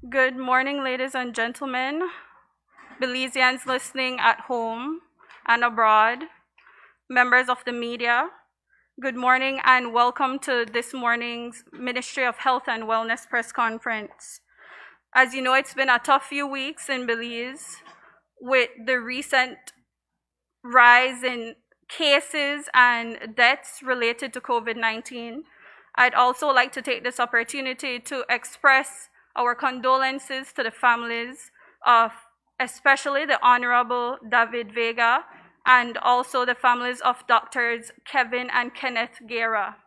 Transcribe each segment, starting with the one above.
Good morning, ladies and gentlemen, Belizeans listening at home and abroad, members of the media. Good morning and welcome to this morning's Ministry of Health and Wellness press conference. As you know, it's been a tough few weeks in Belize with the recent rise in cases and deaths related to COVID-19. I'd also like to take this opportunity to express our condolences to the families of especially the Honorable David Vega and also the families of Doctors Kevin and Kenneth Guerra.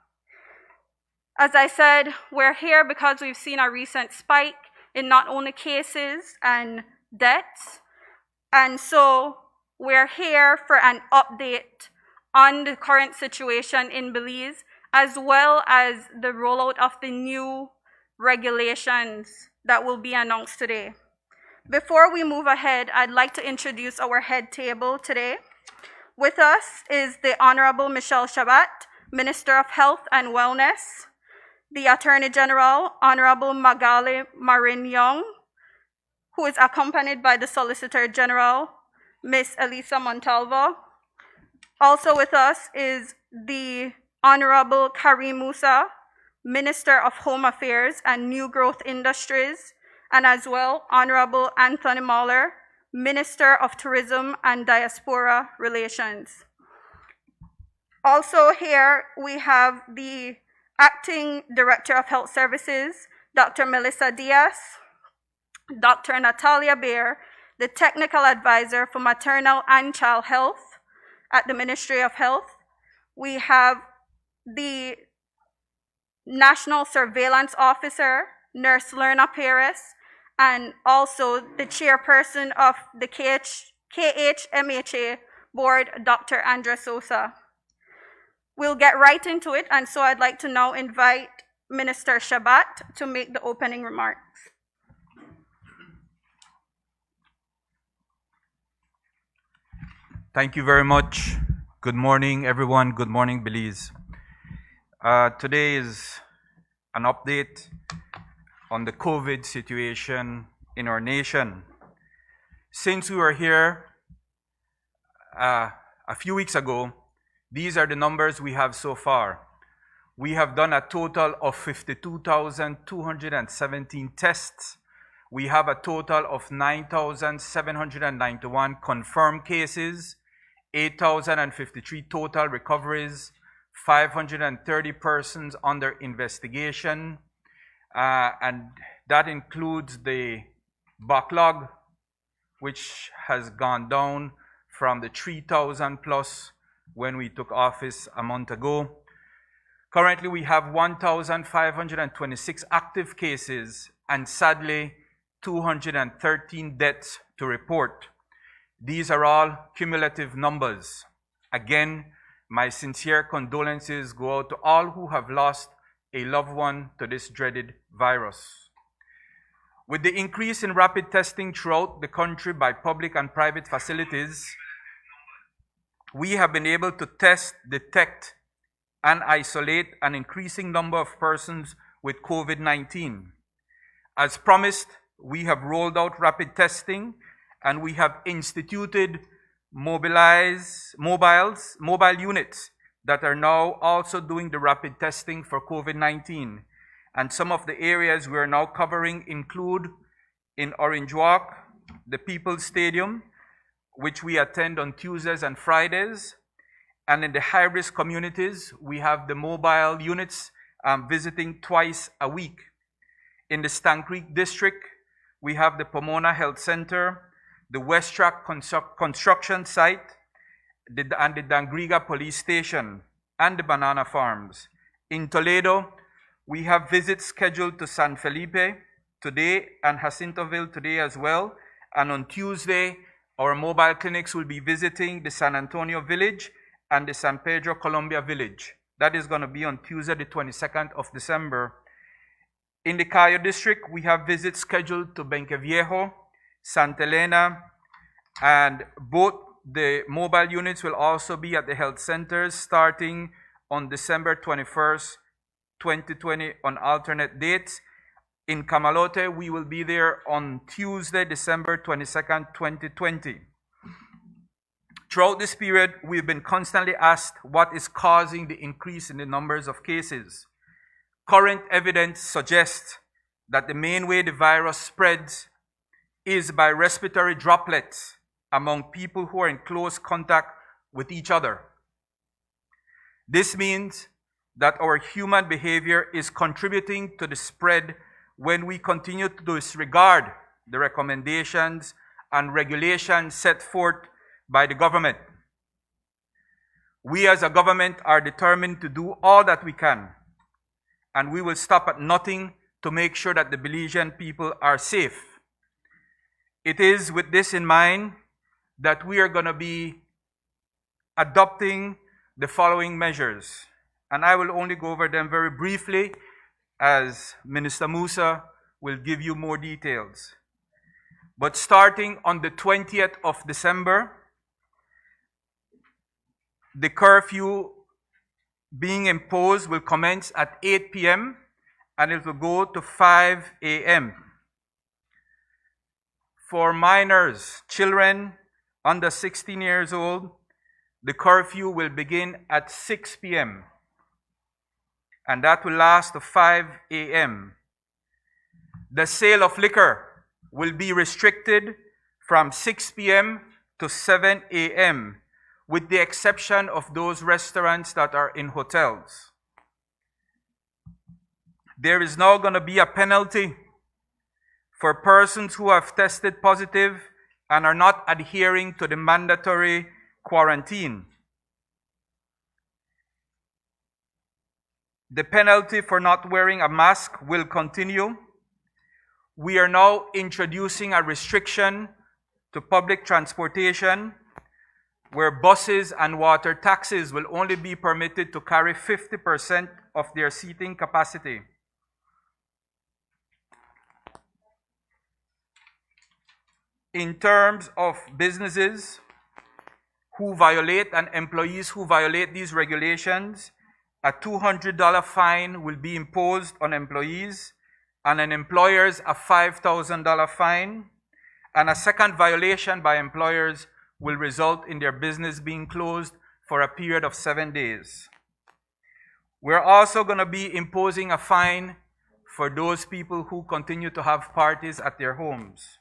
As I said, we're here because we've seen a recent spike in not only cases and deaths, and so we're here for an update on the current situation in Belize, as well as the rollout of the new regulations that will be announced today. Before we move ahead, I'd like to introduce our head table today. With us is the Honorable Michelle Shabat, Minister of Health and Wellness, the Attorney General, Honorable Magali Marinyong, who is accompanied by the Solicitor General, Ms. Elisa Montalvo. Also with us is the Honorable Karim Musa, Minister of Home Affairs and New Growth Industries, and as well Honorable Anthony Mahler, Minister of Tourism and Diaspora Relations. Also here we have the Acting Director of Health Services, Dr. Melissa Diaz, Dr. Natalia Baer, the Technical Advisor for Maternal and Child Health at the Ministry of Health. We have the National Surveillance Officer, Nurse Lerna Perez, and also the Chairperson of the KHMHA Board, Dr. Andres Sosa. We'll get right into it, and so I'd like to now invite Minister Shabat to make the opening remarks. Thank you very much. Good morning, everyone. Good morning, Belize. Today is an update on the COVID situation in our nation. Since we were here a few weeks ago, these are the numbers we have so far. We have done a total of 52,217 tests. We have a total of 9,791 confirmed cases, 8,053 total recoveries, 530 persons under investigation, and that includes the backlog, which has gone down from the 3,000 plus when we took office a month ago. Currently, we have 1,526 active cases and sadly 213 deaths to report. These are all cumulative numbers. Again, my sincere condolences go out to all who have lost a loved one to this dreaded virus. With the increase in rapid testing throughout the country by public and private facilities, we have been able to test, detect, and isolate an increasing number of persons with COVID-19. As promised, we have rolled out rapid testing and we have instituted mobile units that are now also doing the rapid testing for COVID-19. And some of the areas we are now covering include in Orange Walk, the People's Stadium, which we attend on Tuesdays and Fridays. And in the high-risk communities, we have the mobile units visiting twice a week. In the Stan Creek District, we have the Pomona Health Center, the West Track construction site, and the Dangriga Police Station, and the banana farms. In Toledo, we have visits scheduled to San Felipe today and Jacintoville today as well. And on Tuesday, our mobile clinics will be visiting the San Antonio Village and the San Pedro Colombia Village. That is going to be on Tuesday, the 22nd of December. In the Cayo District, we have visits scheduled to Benqueviejo, Santa Elena, and both the mobile units will also be at the health centers starting on December 21st, 2020 on alternate dates. In Camalote, we will be there on Tuesday, December 22nd, 2020. Throughout this period, we've been constantly asked what is causing the increase in the numbers of cases. Current evidence suggests that the main way the virus spreads is by respiratory droplets among people who are in close contact with each other. This means that our human behavior is contributing to the spread when we continue to disregard the recommendations and regulations set forth by the government. We as a government are determined to do all that we can, and we will stop at nothing to make sure that the Belizean people are safe. It is with this in mind that we are going to be adopting the following measures, and I will only go over them very briefly as Minister Musa will give you more details. But starting on the 20th of December, the curfew being imposed will commence at 8 p.m. and it will go to 5 a.m. For minors, children under 16 years old, the curfew will begin at 6 p.m. and that will last to 5 a.m. The sale of liquor will be restricted from 6 p.m. to 7 a.m. with the exception of those restaurants that are in hotels. There is now going to be a penalty for persons who have tested positive and are not adhering to the mandatory quarantine. The penalty for not wearing a mask will continue. We are now introducing a restriction to public transportation where buses and water taxis will only be permitted to carry 50% of their seating capacity. In terms of businesses who violate and employees who violate these regulations, a $200 fine will be imposed on employees and on employers a $5,000 fine, and a second violation by employers will result in their business being closed for a period of 7 days. We're also going to be imposing a fine for those people who continue to have parties at their homes.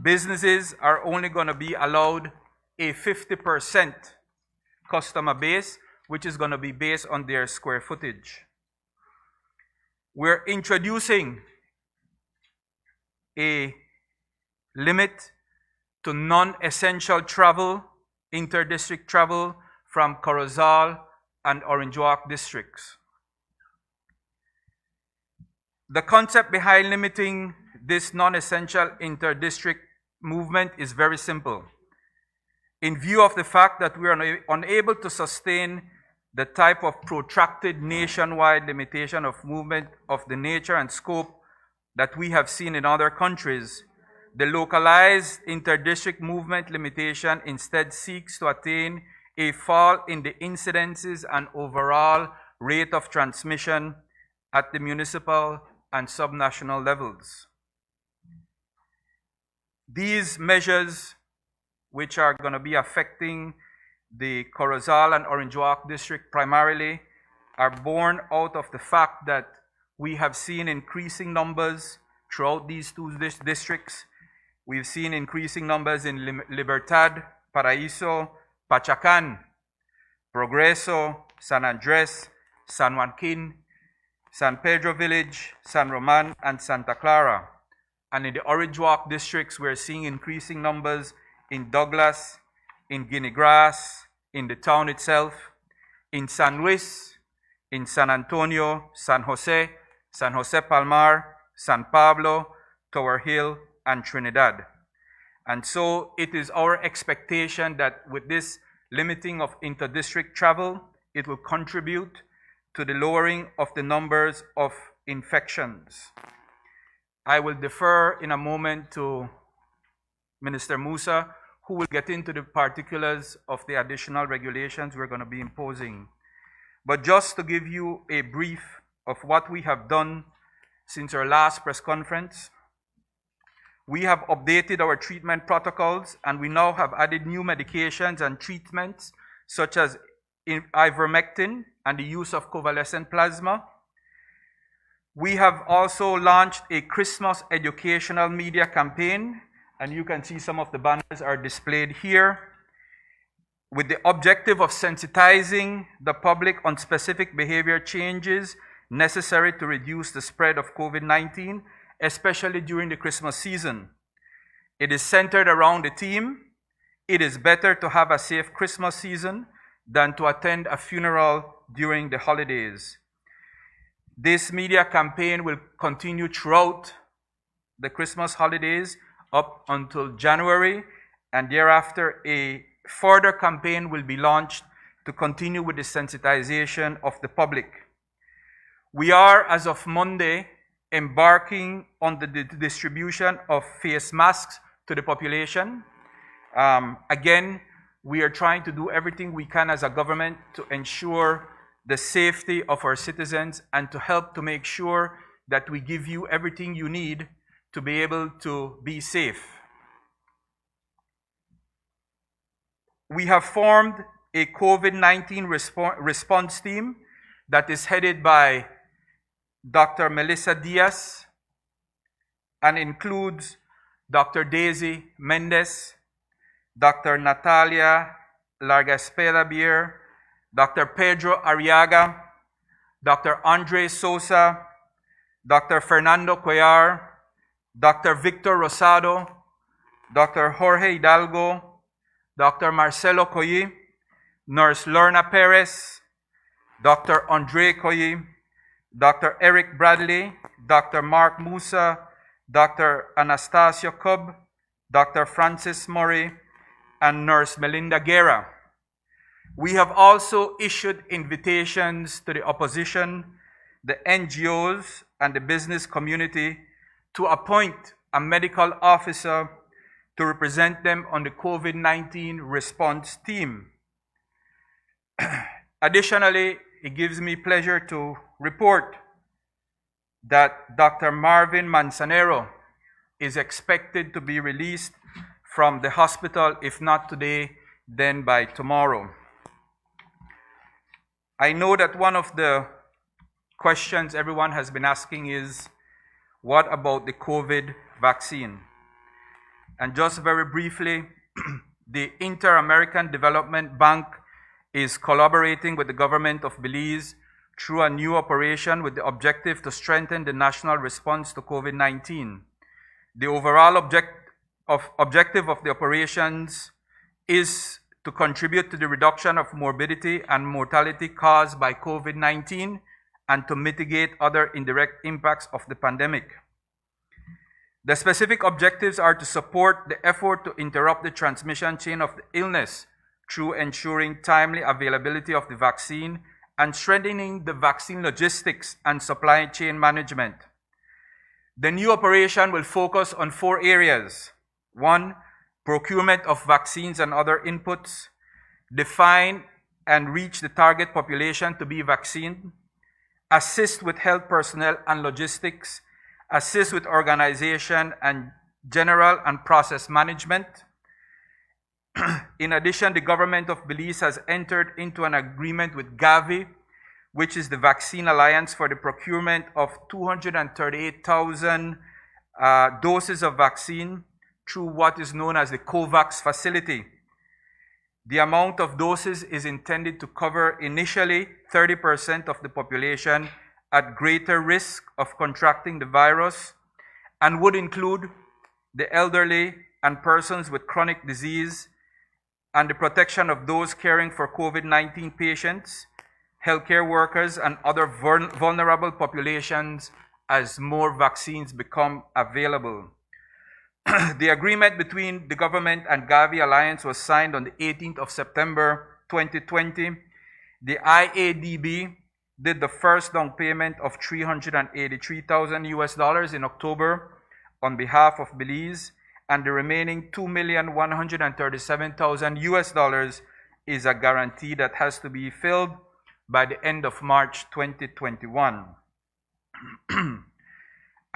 Businesses are only going to be allowed a 50% customer base, which is going to be based on their square footage. We're introducing a limit to non-essential travel, inter-district travel from Corozal and Orange Walk districts. The concept behind limiting this non-essential inter-district movement is very simple. In view of the fact that we are unable to sustain the type of protracted nationwide limitation of movement of the nature and scope that we have seen in other countries, the localized inter-district movement limitation instead seeks to attain a fall in the incidences and overall rate of transmission at the municipal and subnational levels. These measures, which are going to be affecting the Corozal and Orange Walk district primarily, are born out of the fact that we have seen increasing numbers throughout these two districts. We've seen increasing numbers in Libertad, Paraíso, Pachacan, Progreso, San Andres, San Joaquin, San Pedro Village, San Roman, and Santa Clara. And in the Orange Walk districts, we're seeing increasing numbers in Douglas, in Guinea Grass, in the town itself, in San Luis, in San Antonio, San Jose Palmar, San Pablo, Tower Hill, and Trinidad. And so it is our expectation that with this limiting of inter-district travel, it will contribute to the lowering of the numbers of infections. I will defer in a moment to Minister Musa, who will get into the particulars of the additional regulations we're going to be imposing. But just to give you a brief of what we have done since our last press conference. We have updated our treatment protocols, and we now have added new medications and treatments such as ivermectin and the use of convalescent plasma. We have also launched a Christmas educational media campaign, and you can see some of the banners are displayed here, with the objective of sensitizing the public on specific behavior changes necessary to reduce the spread of COVID-19, especially during the Christmas season. It is centered around the theme, "It is better to have a safe Christmas season than to attend a funeral during the holidays." This media campaign will continue throughout the Christmas holidays up until January, and thereafter a further campaign will be launched to continue with the sensitization of the public. We are, as of Monday, embarking on the distribution of face masks to the population. Again, we are trying to do everything we can as a government to ensure the safety of our citizens and to help to make sure that we give you everything you need to be able to be safe. We have formed a COVID-19 response team that is headed by Dr. Melissa Diaz and includes Dr. Daisy Mendez, Dr. Natalia Largaspera-Bier, Dr. Pedro Arriaga, Dr. Andre Sosa, Dr. Fernando Cuellar, Dr. Victor Rosado, Dr. Jorge Hidalgo, Dr. Marcelo Coyi, Nurse Lorna Perez, Dr. Andre Coyi, Dr. Eric Bradley, Dr. Mark Musa, Dr. Anastasio Cobb, Dr. Francis Murray, and Nurse Melinda Guerra. We have also issued invitations to the opposition, the NGOs, and the business community to appoint a medical officer to represent them on the COVID-19 response team. Additionally, it gives me pleasure to report that Dr. Marvin Manzanero is expected to be released from the hospital, if not today, then by tomorrow. I know that one of the questions everyone has been asking is, what about the COVID vaccine? And just very briefly, the Inter-American Development Bank is collaborating with the government of Belize through a new operation with the objective to strengthen the national response to COVID-19. The overall objective of the operations is to contribute to the reduction of morbidity and mortality caused by COVID-19 and to mitigate other indirect impacts of the pandemic. The specific objectives are to support the effort to interrupt the transmission chain of the illness through ensuring timely availability of the vaccine and strengthening the vaccine logistics and supply chain management. The new operation will focus on 4 areas. 1, procurement of vaccines and other inputs, define and reach the target population to be vaccinated, assist with health personnel and logistics, assist with organization and general and process management. In addition, the government of Belize has entered into an agreement with Gavi, which is the Vaccine Alliance, for the procurement of 238,000 doses of vaccine through what is known as the COVAX facility. The amount of doses is intended to cover initially 30% of the population at greater risk of contracting the virus and would include the elderly and persons with chronic disease and the protection of those caring for COVID-19 patients, healthcare workers, and other vulnerable populations as more vaccines become available. The agreement between the government and Gavi Alliance was signed on the 18th of September 2020. The IADB did the first down payment of $383,000 in October on behalf of Belize, and the remaining $2,137,000 is a guarantee that has to be filled by the end of March 2021.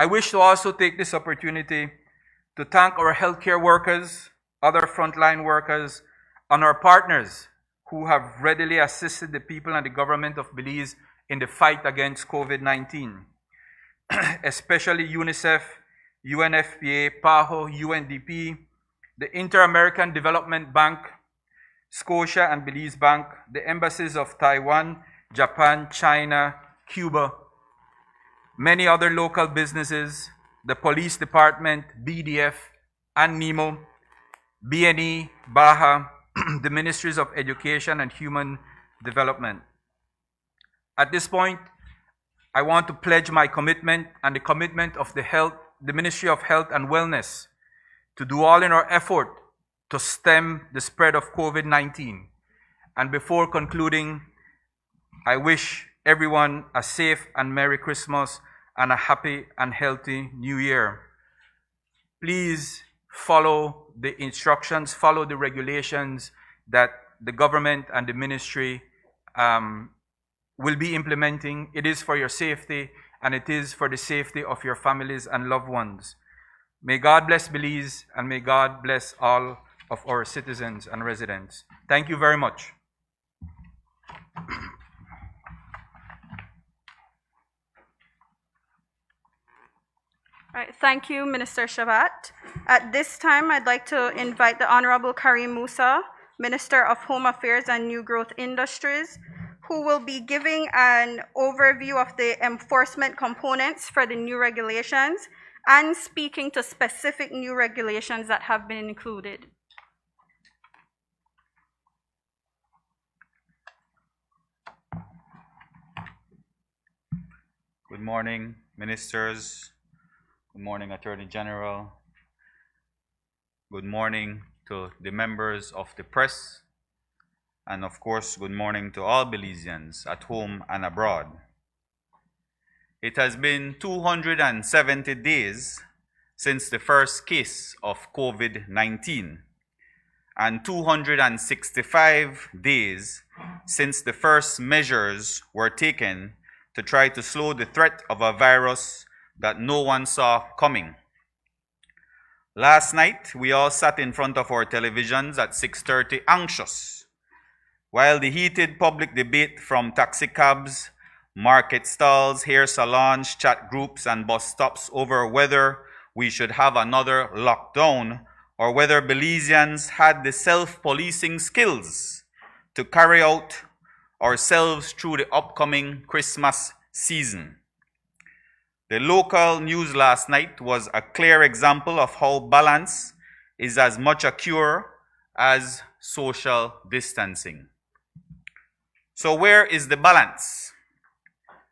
I wish to also take this opportunity to thank our healthcare workers, other frontline workers, and our partners who have readily assisted the people and the government of Belize in the fight against COVID-19, especially UNICEF, UNFPA, PAHO, UNDP, the Inter-American Development Bank, Scotia and Belize Bank, the embassies of Taiwan, Japan, China, Cuba, many other local businesses, the police department, BDF, and NEMO, BNE, BAHA, the Ministries of Education and Human Development. At this point, I want to pledge my commitment and the commitment of the Ministry of Health and Wellness to do all in our effort to stem the spread of COVID-19. And before concluding, I wish everyone a safe and Merry Christmas and a happy and healthy New Year. Please follow the instructions, follow the regulations that the government and the ministry will be implementing. It is for your safety and it is for the safety of your families and loved ones. May God bless Belize and may God bless all of our citizens and residents. Thank you very much. All right, thank you, Minister Shavat. At this time, I'd like to invite the Honorable Karim Musa, Minister of Home Affairs and New Growth Industries, who will be giving an overview of the enforcement components for the new regulations and speaking to specific new regulations that have been included. Good morning, ministers. Good morning, Attorney General. Good morning to the members of the press. And of course, good morning to all Belizeans at home and abroad. It has been 270 days since the first case of COVID-19 and 265 days since the first measures were taken to try to slow the threat of a virus that no one saw coming. Last night, we all sat in front of our televisions at 6:30 anxious, while the heated public debate from taxicabs, market stalls, hair salons, chat groups, and bus stops over whether we should have another lockdown or whether Belizeans had the self-policing skills to carry out ourselves through the upcoming Christmas season. The local news last night was a clear example of how balance is as much a cure as social distancing. So where is the balance?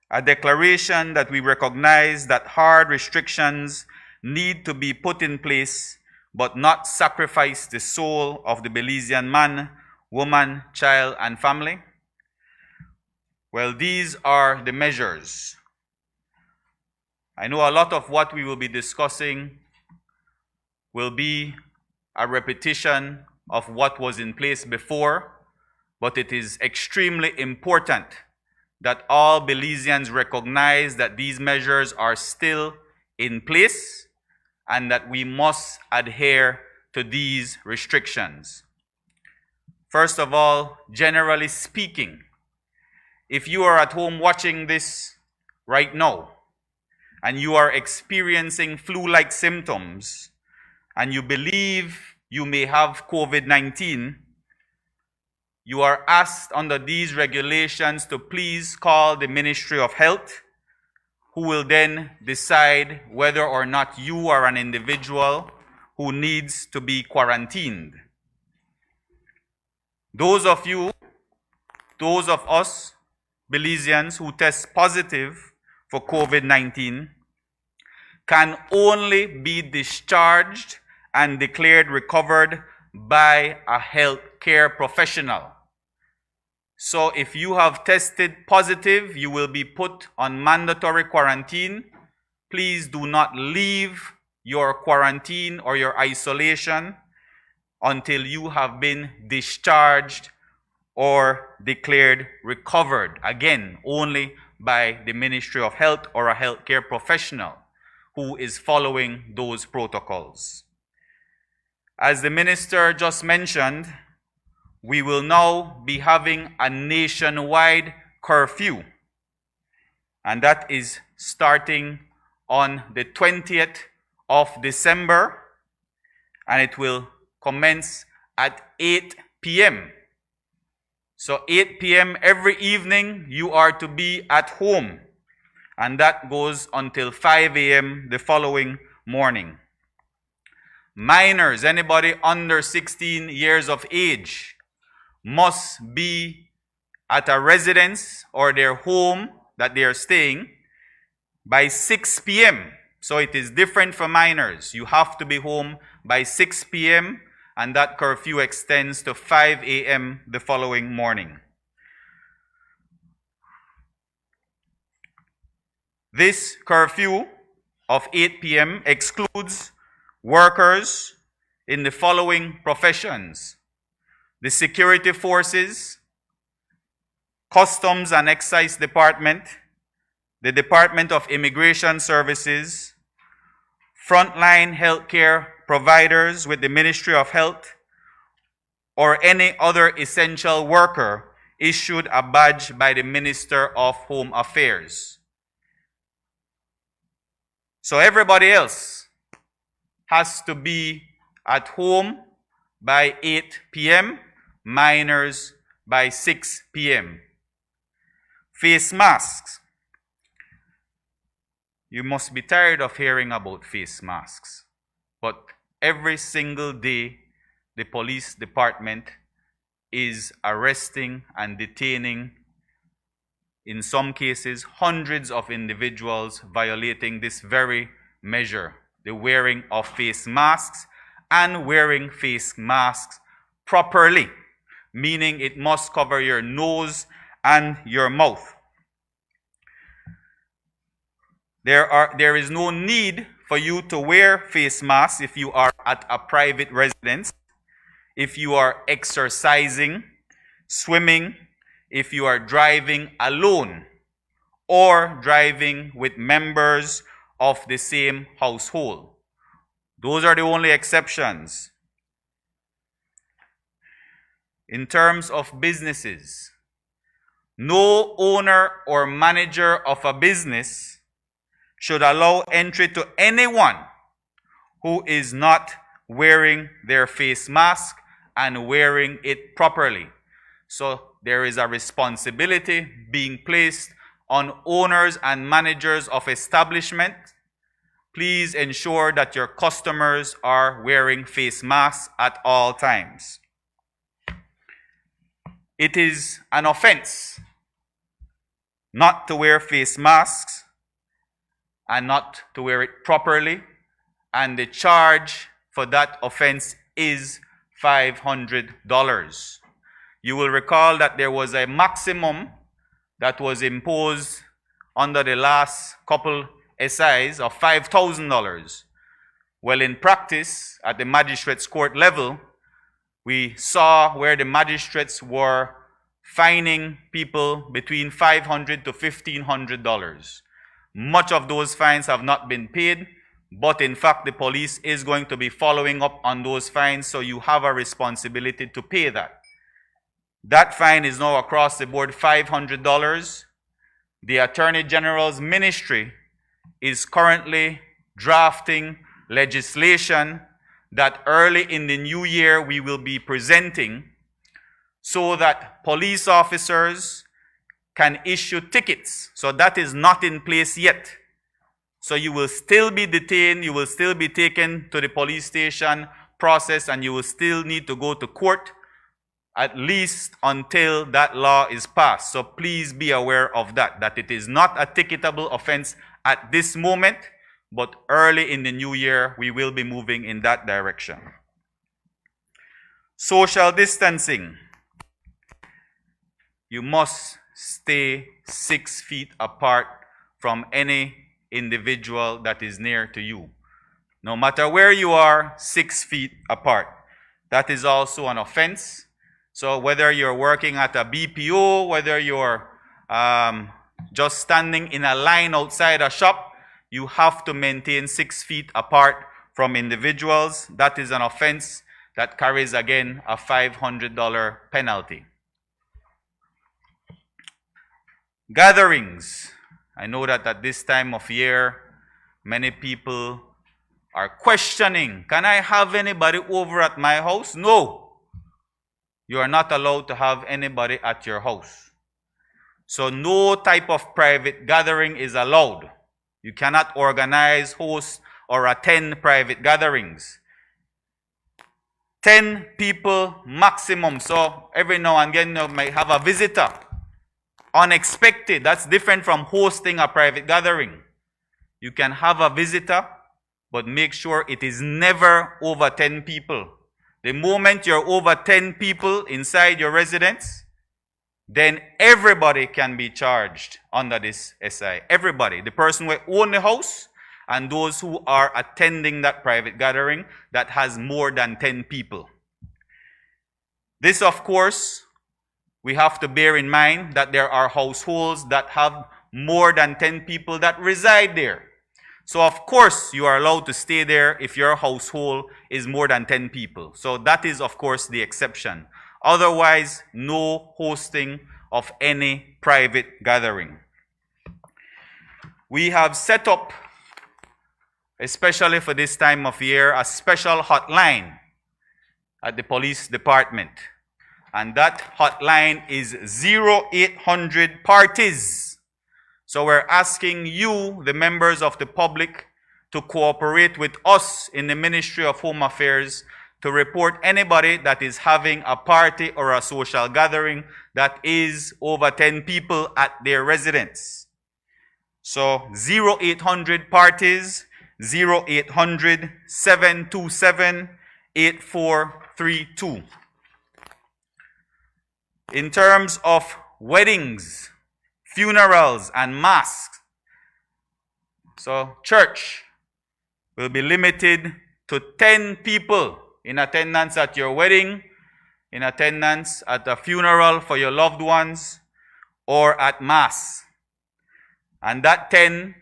A declaration that we recognize that hard restrictions need to be put in place but not sacrifice the soul of the Belizean man, woman, child, and family? Well, these are the measures. I know a lot of what we will be discussing will be a repetition of what was in place before, but it is extremely important that all Belizeans recognize that these measures are still in place and that we must adhere to these restrictions. First of all, generally speaking, if you are at home watching this right now and you are experiencing flu-like symptoms and you believe you may have COVID-19, you are asked under these regulations to please call the Ministry of Health, who will then decide whether or not you are an individual who needs to be quarantined. Those of us Belizeans who test positive for COVID-19 can only be discharged and declared recovered by a healthcare professional. So if you have tested positive, you will be put on mandatory quarantine. Please do not leave your quarantine or your isolation until you have been discharged or declared recovered, again, only by the Ministry of Health or a healthcare professional who who is following those protocols. As the minister just mentioned, we will now be having a nationwide curfew, and that is starting on the 20th of December, and it will commence at 8 p.m. So 8 p.m. every evening, you are to be at home, and that goes until 5 a.m. the following morning. Minors, anybody under 16 years of age, must be at a residence or their home that they are staying by 6 p.m. So it is different for minors. You have to be home by 6 p.m. and that curfew extends to 5 a.m. the following morning. This curfew of 8 p.m. excludes workers in the following professions: the security forces, Customs and Excise Department, the Department of Immigration Services, frontline healthcare providers with the Ministry of Health, or any other essential worker issued a badge by the Minister of Home Affairs. So everybody else has to be at home by 8 p.m., minors by 6 p.m. Face masks. You must be tired of hearing about face masks, but every single day the police department is arresting and detaining, in some cases, hundreds of individuals violating this very measure, the wearing of face masks, and wearing face masks properly, meaning it must cover your nose and your mouth. There is no need for you to wear face masks if you are at a private residence, if you are exercising, swimming, if you are driving alone, or driving with members of the same household. Those are the only exceptions. In terms of businesses, no owner or manager of a business should allow entry to anyone who is not wearing their face mask and wearing it properly. So there is a responsibility being placed on owners and managers of establishment. Please ensure that your customers are wearing face masks at all times. It is an offense not to wear face masks and not to wear it properly, and the charge for that offense is $500. You will recall that there was a maximum that was imposed under the last couple SIs of $5,000. Well, in practice, at the magistrates court level, we saw where the magistrates were fining people between $500 to $1,500. Much of those fines have not been paid, but in fact the police is going to be following up on those fines, so you have a responsibility to pay that. That fine is now across the board $500. The Attorney General's ministry is currently drafting legislation that early in the new year we will be presenting, so that police officers can issue tickets. So that is not in place yet. So you will still be detained, you will still be taken to the police station, processed, and you will still need to go to court at least until that law is passed. So please be aware of that, that it is not a ticketable offense at this moment, but early in the new year, we will be moving in that direction. Social distancing. You must stay 6 feet apart from any individual that is near to you. No matter where you are, 6 feet apart. That is also an offense. So whether you're working at a BPO, whether you're just standing in a line outside a shop, you have to maintain 6 feet apart from individuals. That is an offense that carries, again, a $500 penalty. Gatherings. I know that at this time of year, many people are questioning, can I have anybody over at my house? No. You are not allowed to have anybody at your house. So no type of private gathering is allowed. You cannot organize, host, or attend private gatherings. 10 people maximum. So every now and again you might have a visitor. Unexpected. That's different from hosting a private gathering. You can have a visitor, but make sure it is never over 10 people. The moment you're over 10 people inside your residence, then everybody can be charged under this SI. Everybody. The person who owns the house and those who are attending that private gathering that has more than 10 people. This, of course, we have to bear in mind that there are households that have more than 10 people that reside there. So, of course, you are allowed to stay there if your household is more than 10 people. So that is, of course, the exception. Otherwise, no hosting of any private gathering. We have set up, especially for this time of year, a special hotline at the police department. And that hotline is 0800 parties. So we're asking you, the members of the public, to cooperate with us in the Ministry of Home Affairs to report anybody that is having a party or a social gathering that is over 10 people at their residence. So 0800 parties, 0800 727 8432. In terms of weddings, funerals, and masks, so church will be limited to 10 people in attendance at your wedding, in attendance at a funeral for your loved ones, or at mass. And that 10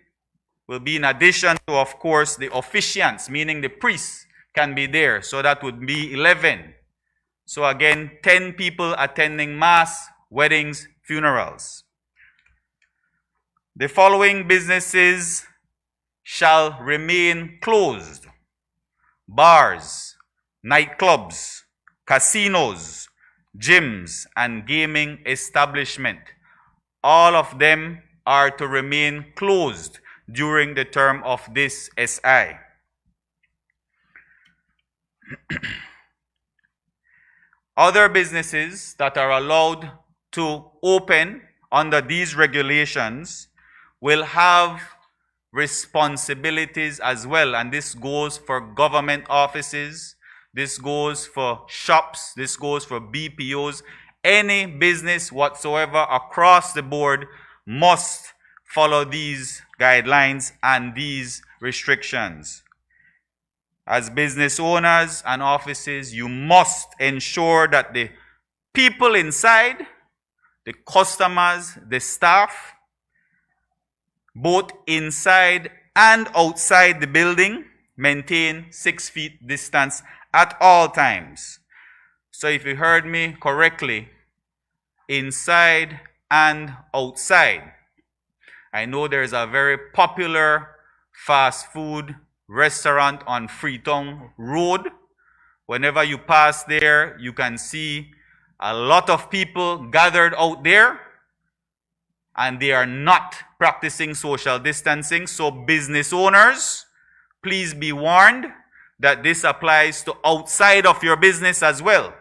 will be in addition to, of course, the officiants, meaning the priests can be there. So that would be 11. So again, 10 people attending mass, weddings, funerals. The following businesses shall remain closed: bars, nightclubs, casinos, gyms, and gaming establishment. All of them are to remain closed during the term of this SI. Other businesses that are allowed to open under these regulations will have responsibilities as well, and this goes for government offices, this goes for shops, this goes for BPOs. Any business whatsoever across the board must follow these guidelines and these restrictions. As business owners and offices, you must ensure that the people inside, the customers, the staff, both inside and outside the building, maintain 6 feet distance at all times. So if you heard me correctly, inside and outside. I know there's a very popular fast food restaurant on Freetown Road. Whenever you pass there, you can see a lot of people gathered out there, and they are not practicing social distancing. So business owners, please be warned that this applies to outside of your business as well.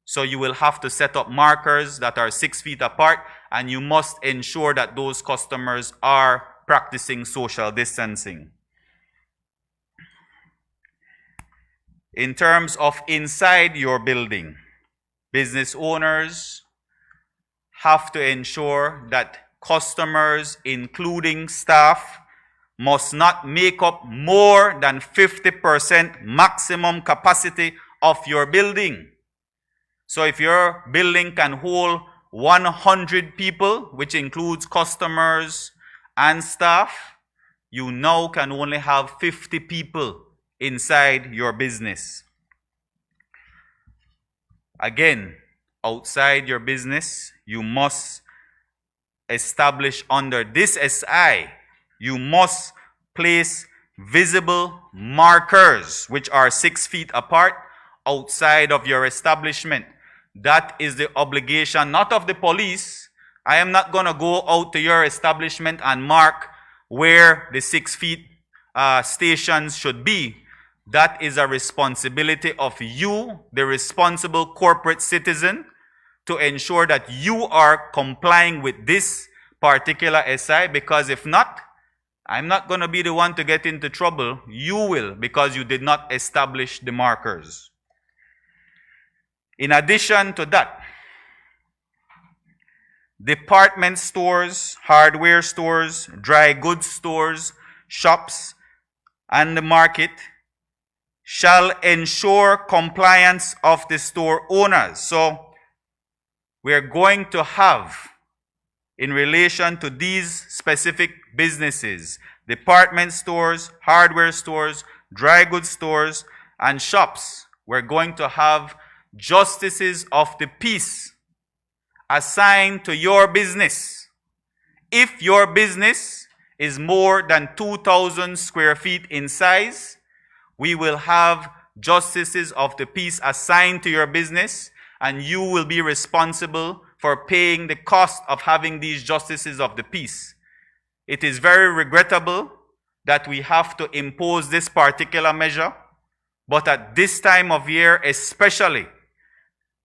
So you will have to set up markers that are 6 feet apart, and you must ensure that those customers are practicing social distancing. In terms of inside your building, business owners have to ensure that customers, including staff, must not make up more than 50% maximum capacity of your building. So if your building can hold 100 people, which includes customers and staff, you now can only have 50 people inside your business. Again, outside your business, you must establish under this SI, you must place visible markers which are 6 feet apart outside of your establishment. That is the obligation, not of the police. I am not going to go out to your establishment and mark where the 6 feet stations should be. That is a responsibility of you, the responsible corporate citizen, to ensure that you are complying with this particular SI, because if not, I'm not going to be the one to get into trouble. You will, because you did not establish the markers. In addition to that, department stores, hardware stores, dry goods stores, shops, and the market shall ensure compliance of the store owners. So we're going to have, in relation to these specific businesses, department stores, hardware stores, dry goods stores, and shops, we're going to have justices of the peace assigned to your business. If your business is more than 2,000 square feet in size, we will have justices of the peace assigned to your business, and you will be responsible for paying the cost of having these justices of the peace. It is very regrettable that we have to impose this particular measure, but at this time of year, especially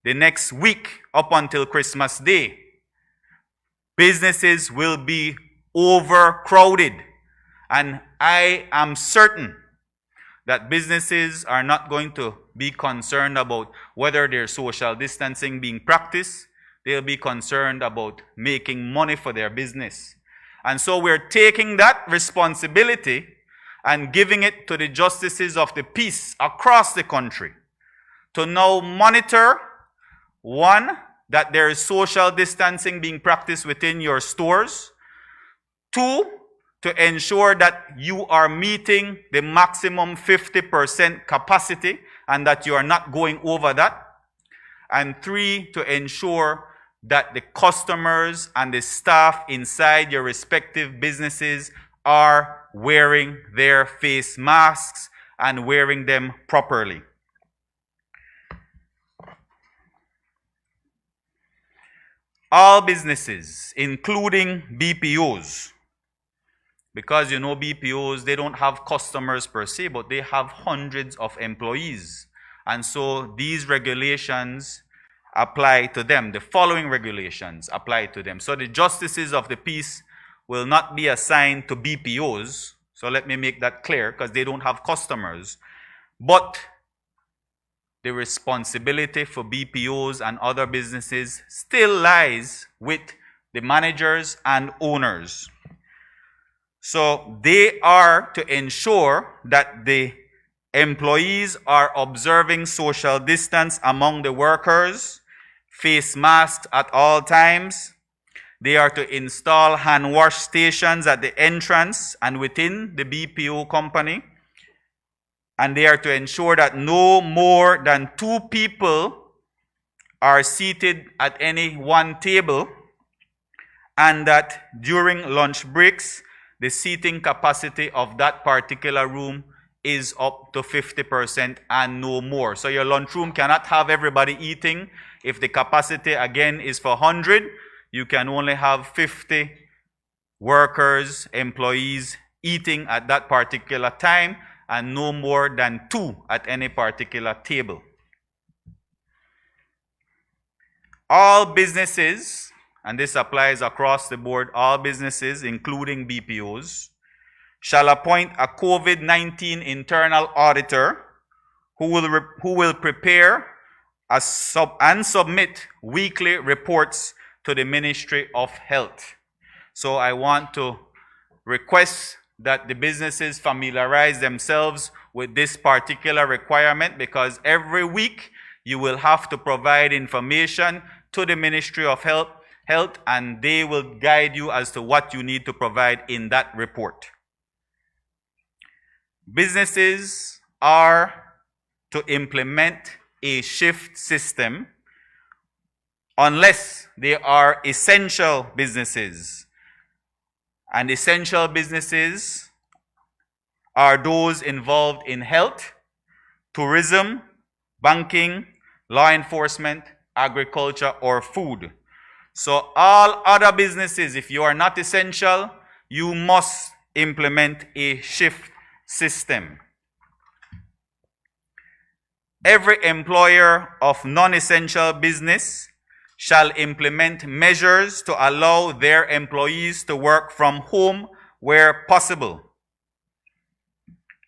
the next week up until Christmas Day, businesses will be overcrowded. And I am certain that businesses are not going to be concerned about whether there's social distancing being practiced. They'll be concerned about making money for their business. And so we're taking that responsibility and giving it to the justices of the peace across the country to now monitor, one, that there is social distancing being practiced within your stores. Two, to ensure that you are meeting the maximum 50% capacity and that you are not going over that. And three, to ensure that the customers and the staff inside your respective businesses are wearing their face masks and wearing them properly. All businesses, including BPOs, because you know BPOs, they don't have customers per se, but they have hundreds of employees. And so these regulations apply to them. The following regulations apply to them. So the justices of the peace will not be assigned to BPOs. So let me make that clear, because they don't have customers. But the responsibility for BPOs and other businesses still lies with the managers and owners. So they are to ensure that the employees are observing social distance among the workers, face masks at all times. They are to install hand wash stations at the entrance and within the BPO company. And they are to ensure that no more than 2 people are seated at any one table, and that during lunch breaks, the seating capacity of that particular room is up to 50% and no more. So your lunchroom cannot have everybody eating. If the capacity again is for 100, you can only have 50 workers, employees eating at that particular time, and no more than 2 at any particular table. All businesses, and this applies across the board, all businesses, including BPOs, shall appoint a COVID-19 internal auditor who will prepare and submit weekly reports to the Ministry of Health. So I want to request that the businesses familiarize themselves with this particular requirement, because every week you will have to provide information to the Ministry of Health, and they will guide you as to what you need to provide in that report. businesses are to implement a shift system unless they are essential businesses. And essential businesses are those involved in health, tourism, banking, law enforcement, agriculture, or food. So all other businesses, if you are not essential, you must implement a shift system. Every employer of non-essential business shall implement measures to allow their employees to work from home where possible.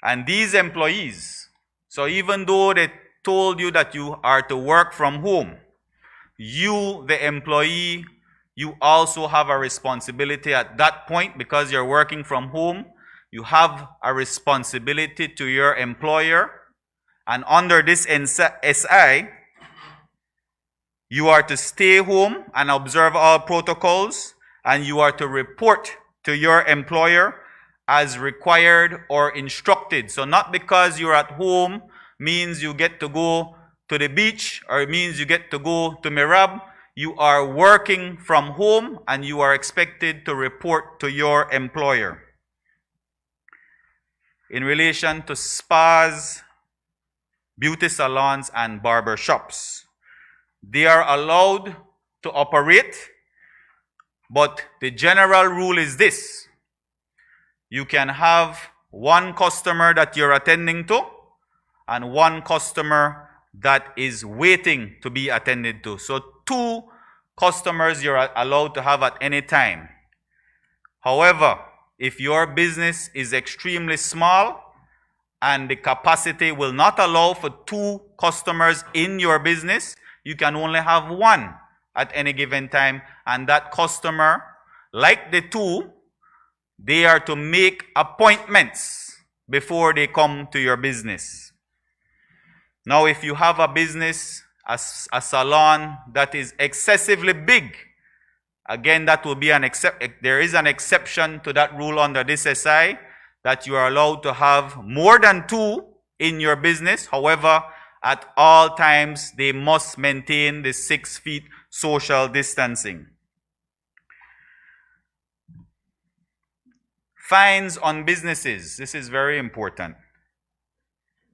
And these employees, so even though they told you that you are to work from home, you, the employee, you also have a responsibility at that point because you're working from home. You have a responsibility to your employer. And under this SI, you are to stay home and observe all protocols, and you are to report to your employer as required or instructed. So not because you're at home means you get to go to the beach or it means you get to go to Mirab. You are working from home and you are expected to report to your employer. In relation to spas, beauty salons, and barber shops, they are allowed to operate, but the general rule is this. You can have one customer that you're attending to and one customer that is waiting to be attended to. So 2 customers you're allowed to have at any time. However, if your business is extremely small and the capacity will not allow for 2 customers in your business, you can only have 1 at any given time. And that customer, like the 2, they are to make appointments before they come to your business. Now, if you have a business, a salon that is excessively big, again, that will be there is an exception to that rule under this SI, that you are allowed to have more than 2 in your business. However, at all times, they must maintain the 6 feet social distancing. Fines on businesses. This is very important.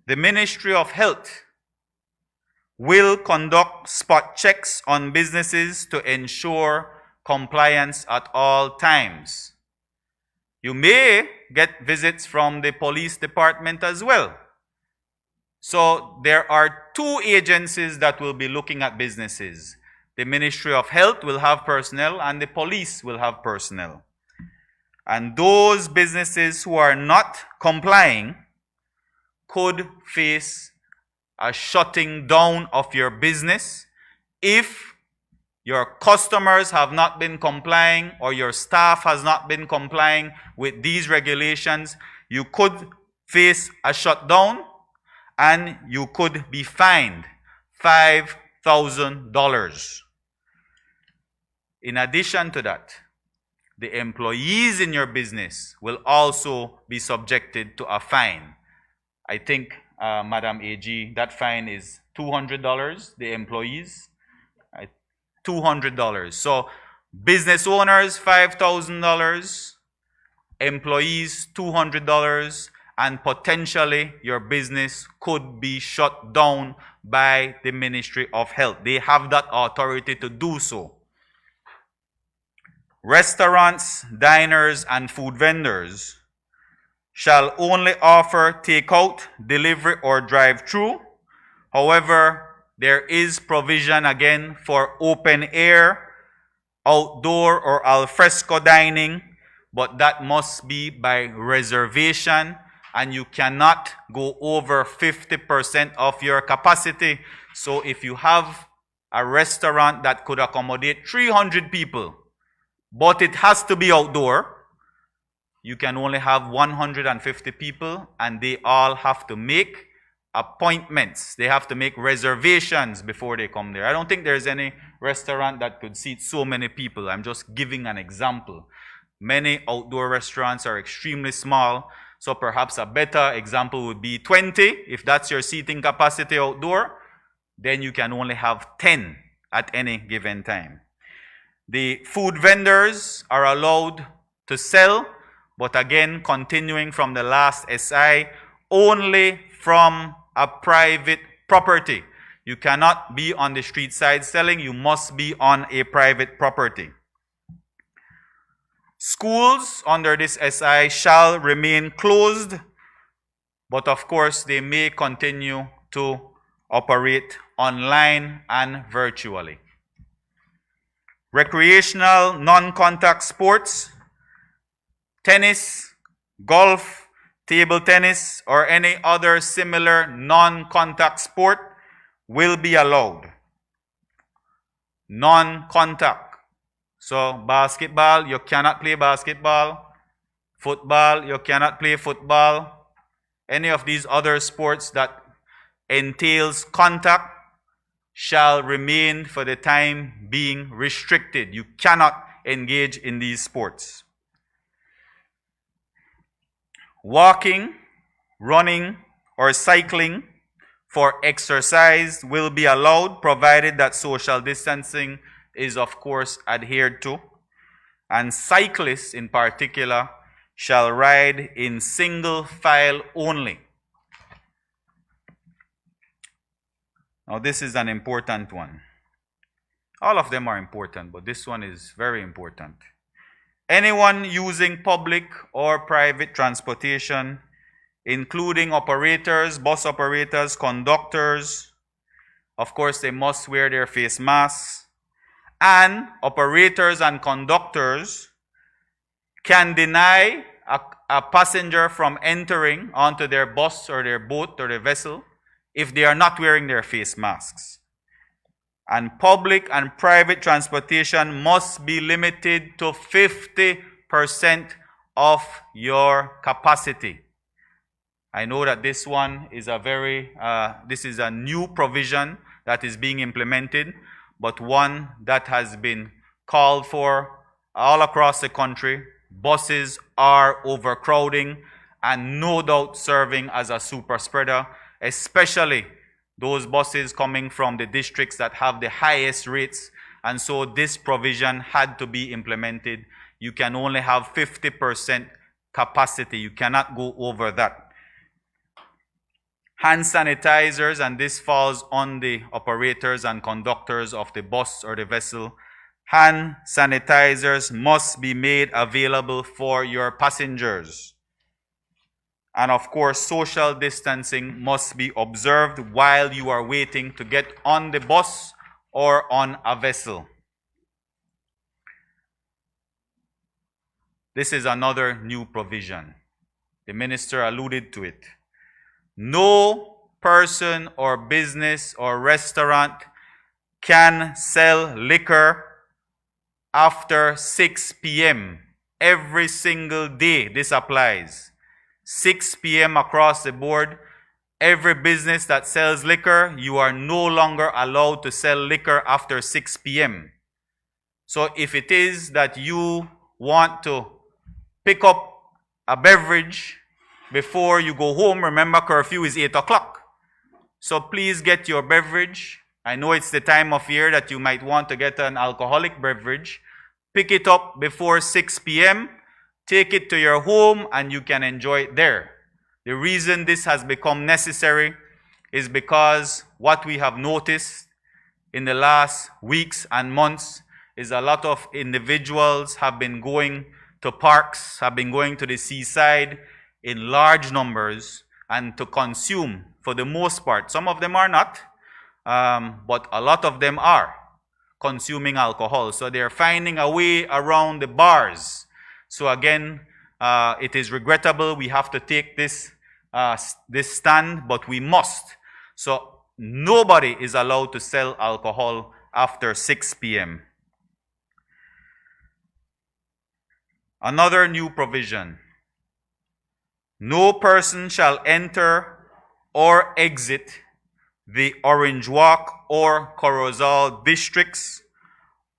The Ministry of Health will conduct spot checks on businesses to ensure compliance at all times. You may get visits from the police department as well. So there are 2 agencies that will be looking at businesses. The Ministry of Health will have personnel and the police will have personnel. And those businesses who are not complying could face a shutting down of your business if your customers have not been complying or your staff has not been complying with these regulations. You could face a shutdown and you could be fined $5,000. In addition to that, the employees in your business will also be subjected to a fine. I think, Madam AG, that fine is $200, the employees, $200. So business owners, $5,000, employees, $200, and potentially your business could be shut down by the Ministry of Health. They have that authority to do so. Restaurants, diners, and food vendors shall only offer takeout, delivery, or drive-through. However, there is provision again for open air, outdoor, or al fresco dining, but that must be by reservation, and you cannot go over 50% of your capacity. So if you have a restaurant that could accommodate 300 people, but it has to be outdoor, you can only have 150 people, and they all have to make appointments. They have to make reservations before they come there. I don't think there's any restaurant that could seat so many people. I'm just giving an example. Many outdoor restaurants are extremely small, So perhaps a better example would be 20. If that's your seating capacity outdoor, then you can only have 10 at any given time. The food vendors are allowed to sell, but again, continuing from the last SI, only from a private property. You cannot be on the street side selling, you must be on a private property. Schools under this SI shall remain closed, but of course they may continue to operate online and virtually. Recreational non-contact sports, tennis, golf, table tennis, or any other similar non-contact sport will be allowed. Non-contact. So basketball, you cannot play basketball. Football, you cannot play football. Any of these other sports that entails contact shall remain for the time being restricted. You cannot engage in these sports. Walking, running, or cycling for exercise will be allowed, provided that social distancing is of course adhered to. And cyclists in particular shall ride in single file only. Now this is an important one. All of them are important, but this one is very important. Anyone using public or private transportation, including operators, bus operators, conductors, of course they must wear their face masks, and operators and conductors can deny a passenger from entering onto their bus or their boat or their vessel if they are not wearing their face masks. And public and private transportation must be limited to 50% of your capacity. I know that this one is this is a new provision that is being implemented, but one that has been called for all across the country. Buses are overcrowding and no doubt serving as a super spreader, especially those buses coming from the districts that have the highest rates. And so this provision had to be implemented. You can only have 50% capacity. You cannot go over that. Hand sanitizers, and this falls on the operators and conductors of the bus or the vessel. Hand sanitizers must be made available for your passengers. And of course, social distancing must be observed while you are waiting to get on the bus or on a vessel. This is another new provision. The minister alluded to it. No person or business or restaurant can sell liquor after 6 p.m. Every single day this applies. 6 p.m. across the board. Every business that sells liquor, you are no longer allowed to sell liquor after 6 p.m. So if it is that you want to pick up a beverage before you go home, remember curfew is 8 o'clock. So please get your beverage. I know it's the time of year that you might want to get an alcoholic beverage. Pick it up before 6 p.m. Take it to your home and you can enjoy it there. The reason this has become necessary is because what we have noticed in the last weeks and months is a lot of individuals have been going to parks, have been going to the seaside in large numbers and to consume for the most part. Some of them are not, but a lot of them are consuming alcohol. So they're finding a way around the bars. So again, it is regrettable we have to take this stand, but we must. So nobody is allowed to sell alcohol after 6 p.m. Another new provision. No person shall enter or exit the Orange Walk or Corozal districts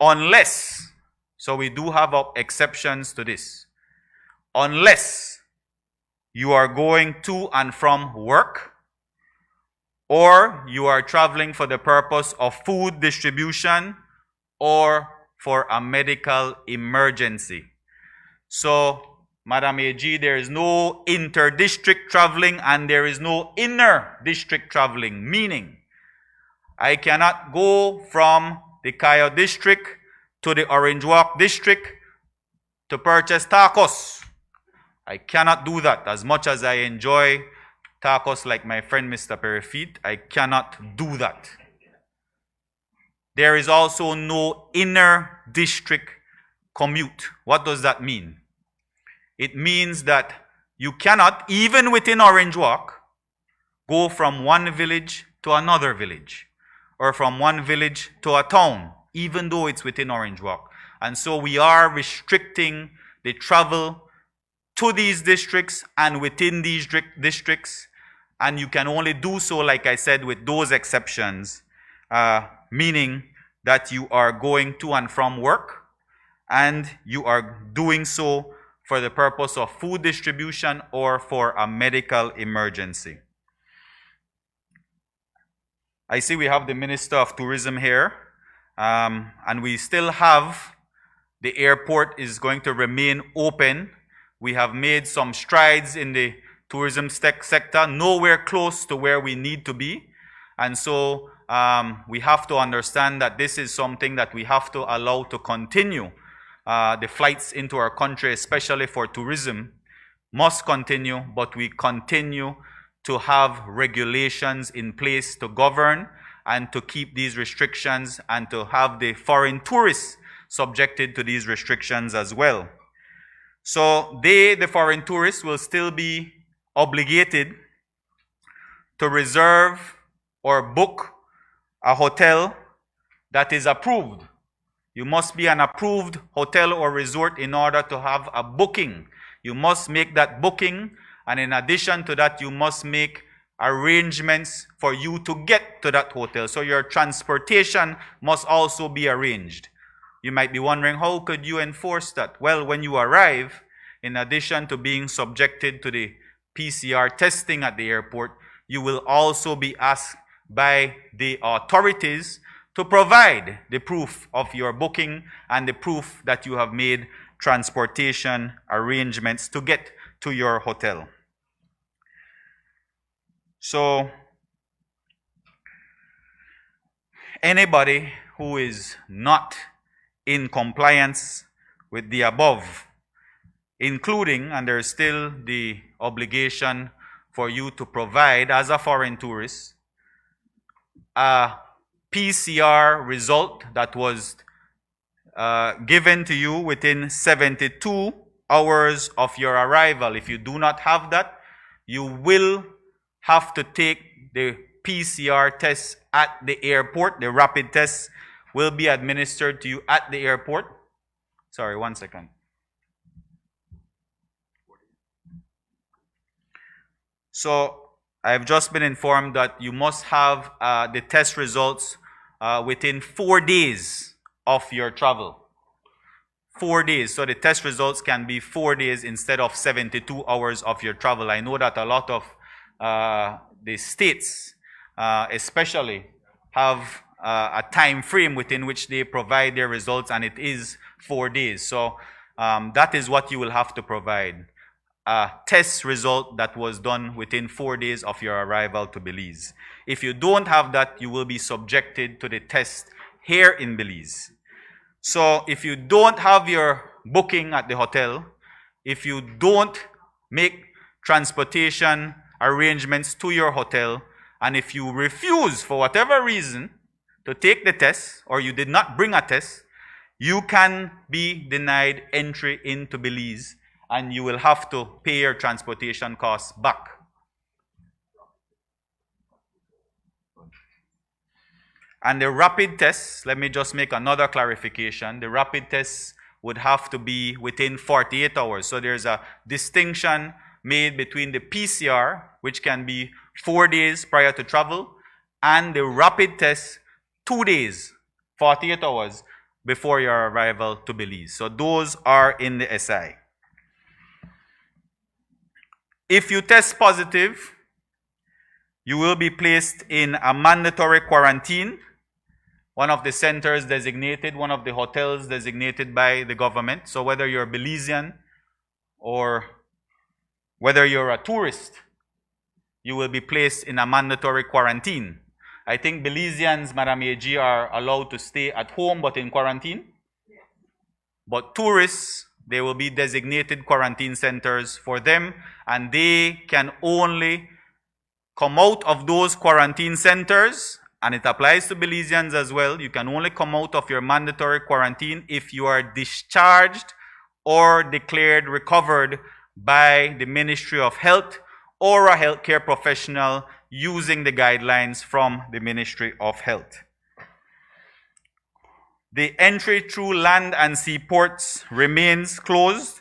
unless, so we do have exceptions to this, unless you are going to and from work, or you are traveling for the purpose of food distribution or for a medical emergency. So, Madam AG, there is no inter-district traveling and there is no inner-district traveling, meaning I cannot go from the Cayo district to the Orange Walk district to purchase tacos. I cannot do that. As much as I enjoy tacos like my friend Mr. Perifit, I cannot do that. There is also no inner district commute. What does that mean? It means that you cannot, even within Orange Walk, go from one village to another village, or from one village to a town, even though it's within Orange Walk. And so we are restricting the travel to these districts and within these districts, and you can only do so, like I said, with those exceptions, meaning that you are going to and from work, and you are doing so for the purpose of food distribution or for a medical emergency. I see we have the Minister of Tourism here, and we still have the airport is going to remain open. We have made some strides in the tourism sector, nowhere close to where we need to be. And so we have to understand that this is something that we have to allow to continue. The flights into our country, especially for tourism, must continue, but we continue to have regulations in place to govern and to keep these restrictions and to have the foreign tourists subjected to these restrictions as well. So the foreign tourists, will still be obligated to reserve or book a hotel that is approved. You must be an approved hotel or resort in order to have a booking. You must make that booking, and in addition to that, you must make arrangements for you to get to that hotel. So your transportation must also be arranged. You might be wondering, how could you enforce that? Well, when you arrive, in addition to being subjected to the PCR testing at the airport, you will also be asked by the authorities to provide the proof of your booking and the proof that you have made transportation arrangements to get to your hotel. So, anybody who is not in compliance with the above, including, and there is still the obligation for you to provide as a foreign tourist, a PCR result that was given to you within 72 hours of your arrival. If you do not have that, you will have to take the PCR test at the airport. The rapid test will be administered to you at the airport. Sorry, 1 second. So I've just been informed that you must have the test results within 4 days of your travel. 4 days. So the test results can be 4 days instead of 72 hours of your travel. I know that a lot of the states especially have a time frame within which they provide their results, and it is 4 days. So that is what you will have to provide. A test result that was done within 4 days of your arrival to Belize. If you don't have that, you will be subjected to the test here in Belize. So if you don't have your booking at the hotel, if you don't make transportation arrangements to your hotel, and if you refuse for whatever reason to take the test, or you did not bring a test, you can be denied entry into Belize, and you will have to pay your transportation costs back. And the rapid tests, let me just make another clarification. The rapid tests would have to be within 48 hours. So there's a distinction made between the PCR, which can be 4 days prior to travel, and the rapid test 2 days, 48 hours before your arrival to Belize. So those are in the SI. If you test positive, you will be placed in a mandatory quarantine, one of the centers designated, one of the hotels designated by the government. So whether you're Belizean or whether you're a tourist, you will be placed in a mandatory quarantine. I think Belizeans, Madam AG, are allowed to stay at home but in quarantine. But tourists, there will be designated quarantine centers for them, and they can only come out of those quarantine centers, and it applies to Belizeans as well. You can only come out of your mandatory quarantine if you are discharged or declared recovered by the Ministry of Health or a healthcare professional using the guidelines from the Ministry of Health. The entry through land and sea ports remains closed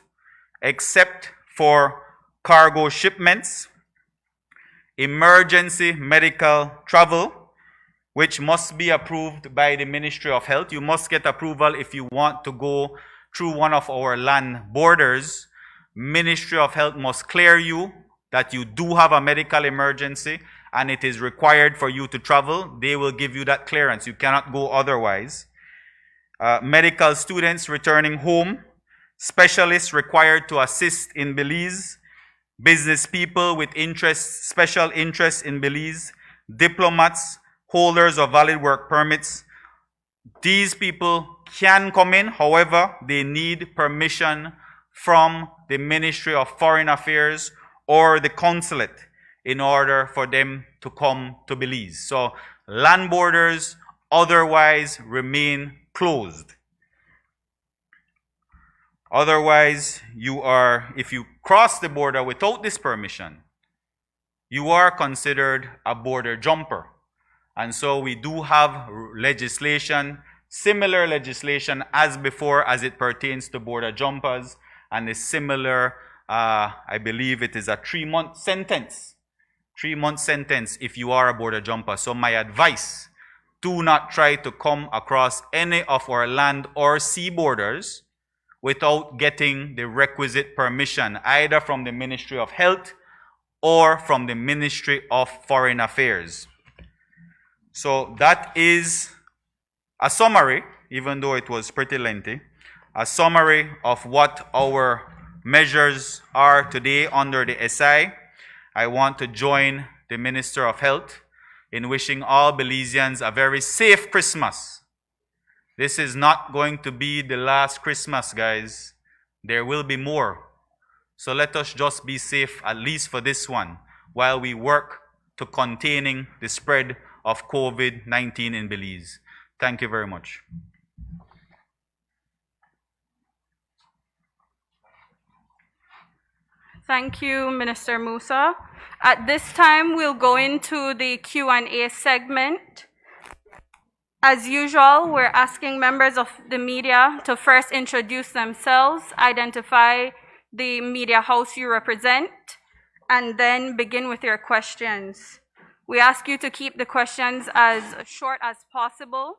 except for cargo shipments, emergency medical travel, which must be approved by the Ministry of Health. You must get approval if you want to go through one of our land borders. Ministry of Health must clear you that you do have a medical emergency and it is required for you to travel. They will give you that clearance. You cannot go otherwise. Medical students returning home, specialists required to assist in Belize, business people with special interests in Belize, diplomats, holders of valid work permits. These people can come in, however, they need permission from the Ministry of Foreign Affairs or the consulate in order for them to come to Belize. So land borders otherwise remain closed. Otherwise, if you cross the border without this permission, you are considered a border jumper. And so we do have legislation, similar legislation as before as it pertains to border jumpers, and a similar, I believe it is a 3-month sentence. 3-month sentence if you are a border jumper. So my advice, do not try to come across any of our land or sea borders without getting the requisite permission, either from the Ministry of Health or from the Ministry of Foreign Affairs. So that is a summary, even though it was pretty lengthy, a summary of what our measures are today under the SI. I want to join the Minister of Health in wishing all Belizeans a very safe Christmas. This is not going to be the last Christmas, guys. There will be more. So let us just be safe, at least for this one, while we work to containing the spread of COVID-19 in Belize. Thank you very much. Thank you, Minister Musa. At this time, we'll go into the Q&A segment. As usual, we're asking members of the media to first introduce themselves, identify the media house you represent, and then begin with your questions. We ask you to keep the questions as short as possible.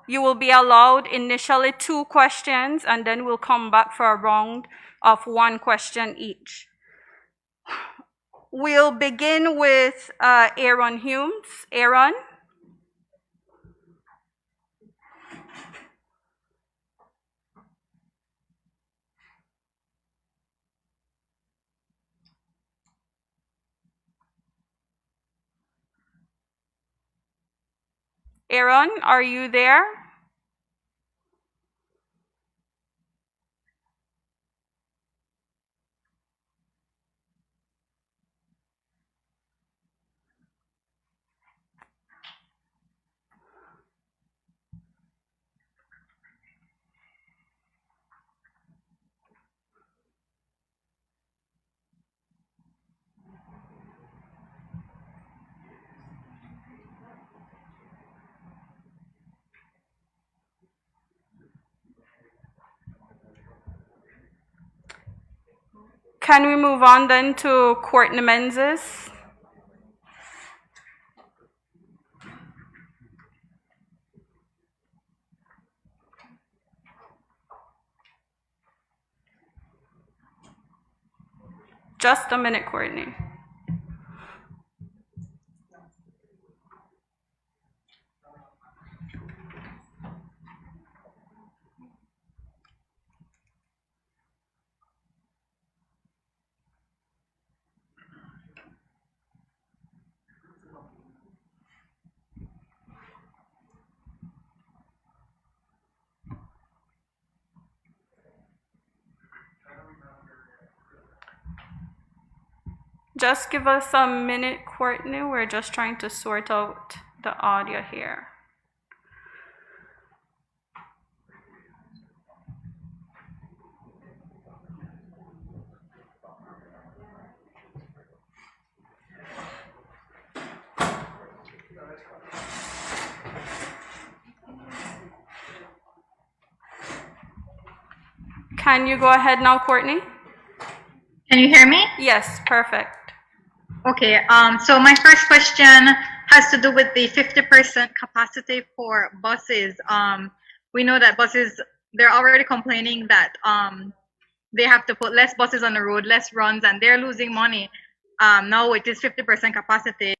You will be allowed initially 2 questions, and then we'll come back for a round of 1 question each. We'll begin with Aaron Humes. Aaron? Aaron, are you there? Can we move on then to Courtney Menzies? Just a minute, Courtney. Just give us a minute, Courtney. We're just trying to sort out the audio here. Can you go ahead now, Courtney? Can you hear me? Yes, perfect. Okay, so my first question has to do with the 50% capacity for buses. We know that buses, they're already complaining that they have to put less buses on the road, less runs, and they're losing money. Now it is 50% capacity.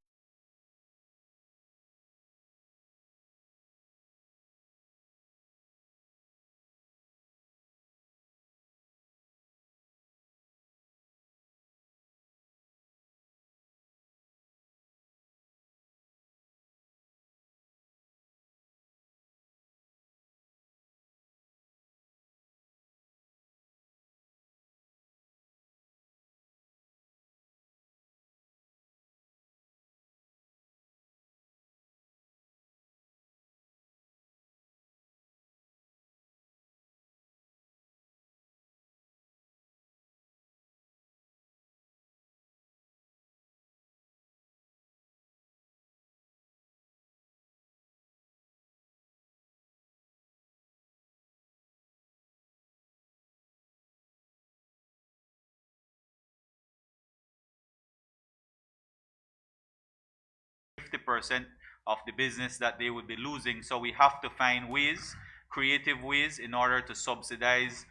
%50 of the business that they would be losing. So we have to find ways, creative ways, in order to subsidize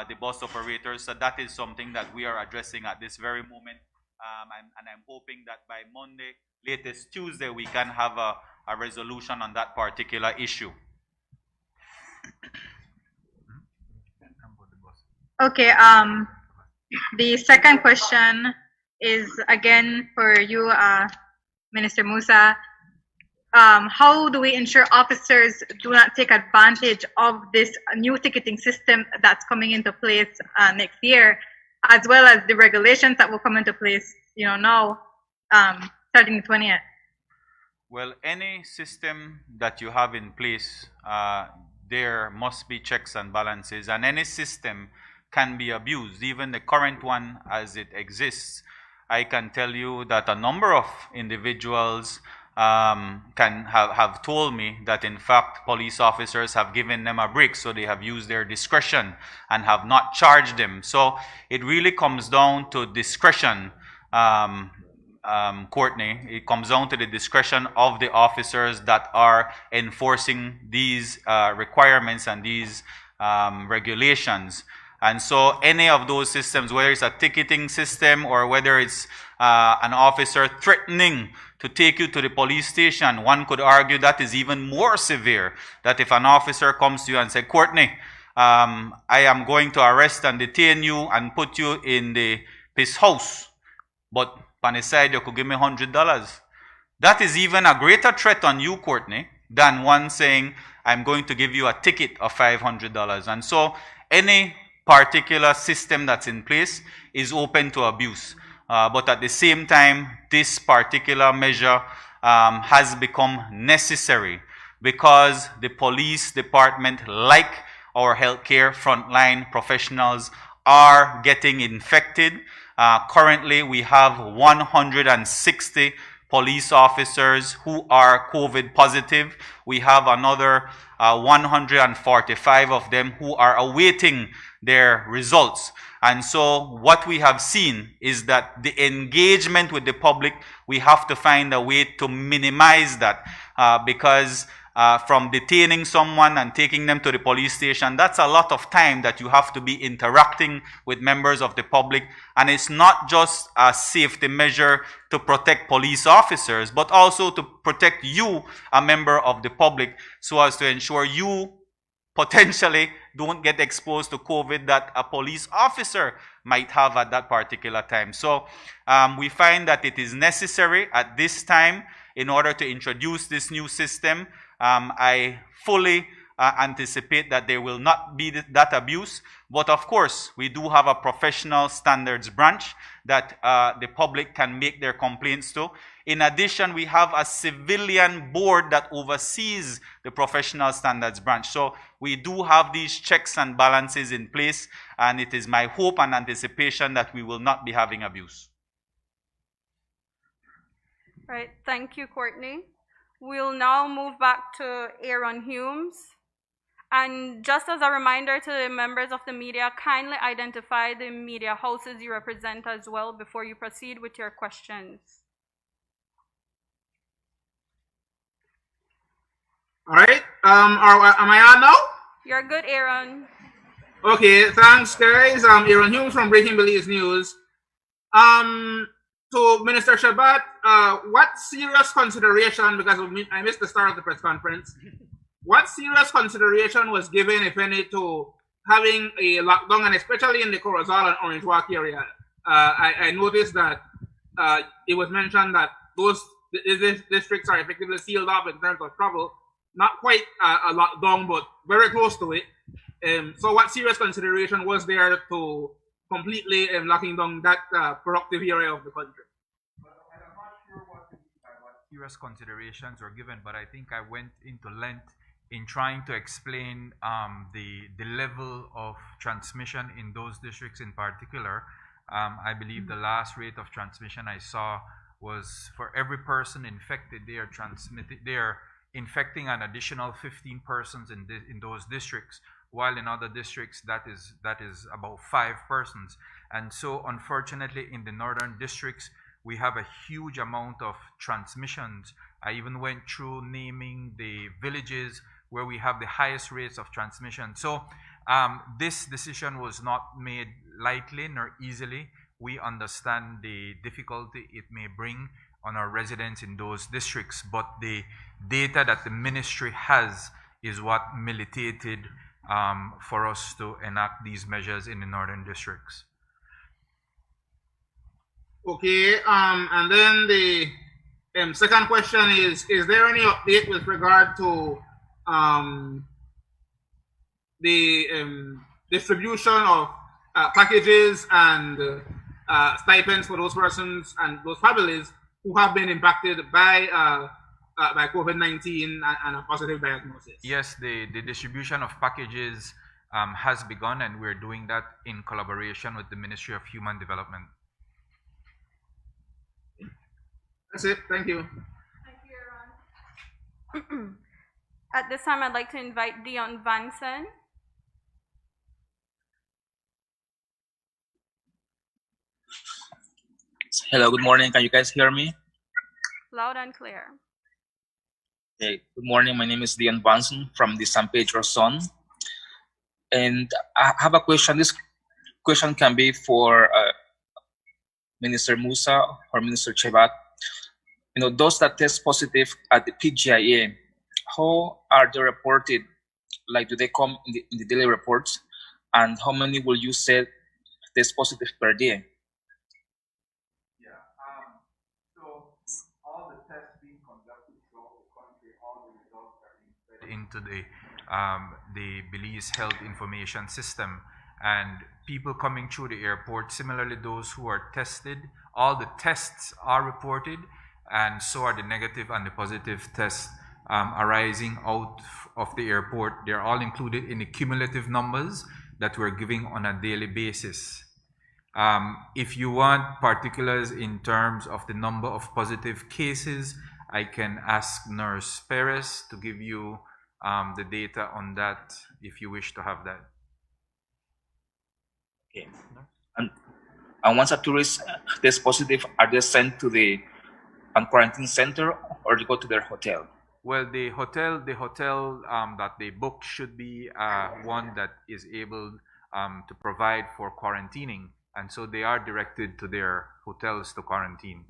the bus operators. So that is something that we are addressing at this very moment. And I'm hoping that by Monday, latest Tuesday, we can have a resolution on that particular issue. Okay, the second question is again for you, Minister Musa. How do we ensure officers do not take advantage of this new ticketing system that's coming into place next year, as well as the regulations that will come into place, now, starting the 20th? Well, any system that you have in place, there must be checks and balances, and any system can be abused, even the current one as it exists. I can tell you that a number of individuals have told me that in fact police officers have given them a break, so they have used their discretion and have not charged them. So it really comes down to discretion, Courtney. It comes down to the discretion of the officers that are enforcing these requirements and these regulations. And so any of those systems, whether it's a ticketing system or whether it's an officer threatening to take you to the police station, one could argue that is even more severe. That if an officer comes to you and says, Courtney, I am going to arrest and detain you and put you in the piss house, but on the side you could give me $100. That is even a greater threat on you, Courtney, than one saying, I'm going to give you a ticket of $500. And so any particular system that's in place is open to abuse. But at the same time, this particular measure has become necessary because the police department, like our healthcare frontline professionals, are getting infected. Currently, we have 160 police officers who are COVID positive. We have another 145 of them who are awaiting their results. And so what we have seen is that the engagement with the public, we have to find a way to minimize that because from detaining someone and taking them to the police station, that's a lot of time that you have to be interacting with members of the public. And it's not just a safety measure to protect police officers, but also to protect you, a member of the public, so as to ensure you potentially don't get exposed to COVID that a police officer might have at that particular time. So we find that it is necessary at this time in order to introduce this new system. I fully anticipate that there will not be that abuse, but of course we do have a professional standards branch that the public can make their complaints to. In addition, we have a civilian board that oversees the professional standards branch. So we do have these checks and balances in place, and it is my hope and anticipation that we will not be having abuse. Right, thank you, Courtney. We'll now move back to Aaron Humes. And just as a reminder to the members of the media, kindly identify the media houses you represent as well before you proceed with your questions. All right. Am I on now? You're good, Aaron. Okay. Thanks, guys. Aaron Humes from Breaking Belize News. To Minister Shabat, what serious consideration, because I missed the start of the press conference, what serious consideration was given, if any, to having a lockdown, and especially in the Corozal and Orange Walk area? I noticed that it was mentioned that those districts are effectively sealed off in terms of travel. Not quite a lockdown, but very close to it. So what serious consideration was there to completely locking down that productive area of the country? I'm not sure what serious considerations were given, but I think I went into length in trying to explain the level of transmission in those districts in particular. I believe the last rate of transmission I saw was for every person infected, they are infecting an additional 15 persons in those districts, while in other districts that is about 5 persons. And so unfortunately in the northern districts we have a huge amount of transmissions. I even went through naming the villages where we have the highest rates of transmission. So this decision was not made lightly nor easily. We understand the difficulty it may bring on our residents in those districts, but the data that the ministry has is what militated for us to enact these measures in the northern districts. Okay, and then the second question is there any update with regard to the distribution of packages and stipends for those persons and those families who have been impacted by COVID-19 and a positive diagnosis? Yes, the distribution of packages has begun, and we're doing that in collaboration with the Ministry of Human Development. That's it. Thank you. Thank you, Aaron. At this time, I'd like to invite Dion Vanson. Hello, good morning. Can you guys hear me? Loud and clear. Hey, good morning. My name is Dion Vanson from the San Pedro Zone. And I have a question. This question can be for Minister Musa or Minister Chebat. You know, those that test positive at the PGIA, how are they reported? Like, do they come in the daily reports? And how many will you say test positive per day? Into the Belize Health Information System, and people coming through the airport, similarly those who are tested, all the tests are reported, and so are the negative and the positive tests arising out of the airport. They're all included in the cumulative numbers that we're giving on a daily basis. If you want particulars in terms of the number of positive cases, I can ask Nurse Perez to give you the data on that if you wish to have that. Okay. And once a tourist tests positive, are they sent to the quarantine center or they go to their hotel? Well, the hotel that they book should be one that is able to provide for quarantining, and so they are directed to their hotels to quarantine.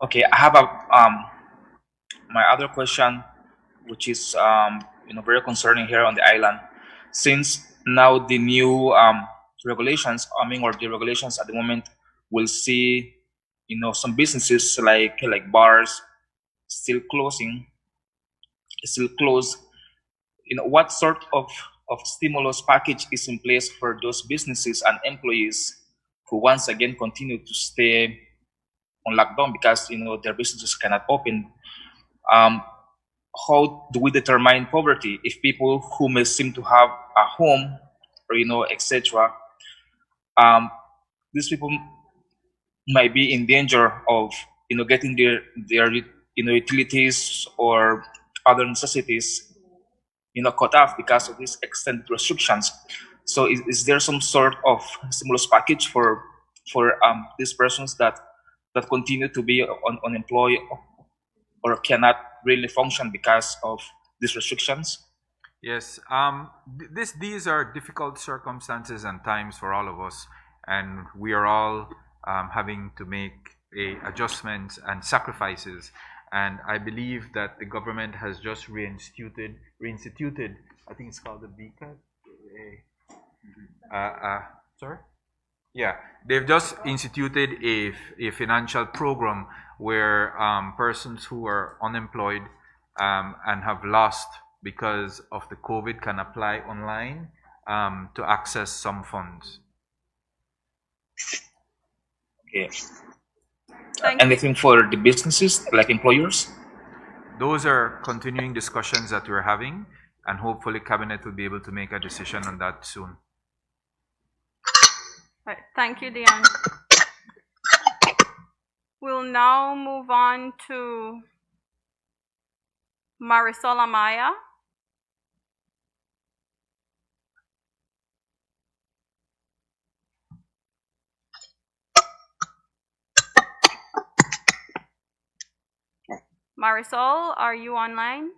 Okay, I have a my other question, which is very concerning here on the island, since now the new regulations, or the regulations at the moment, will see some businesses like bars still closed. What sort of stimulus package is in place for those businesses and employees who once again continue to stay on lockdown because their businesses cannot open? How do we determine poverty if people who may seem to have a home or etc. These people might be in danger of getting their utilities or other necessities cut off because of these extended restrictions. So is there some sort of stimulus package for these persons that continue to be unemployed or cannot really function because of these restrictions? Yes, these are difficult circumstances and times for all of us, and we are all having to make adjustments and sacrifices. And I believe that the government has just reinstituted. I think it's called the BCAT. Sorry. Yeah, they've just instituted a financial program where persons who are unemployed and have lost because of the COVID can apply online to access some funds. Okay. Thank you. Anything for the businesses, like employers? Those are continuing discussions that we're having, and hopefully Cabinet will be able to make a decision on that soon. Right. Thank you, Dion. We'll now move on to Marisol Amaya. Marisol, are you online?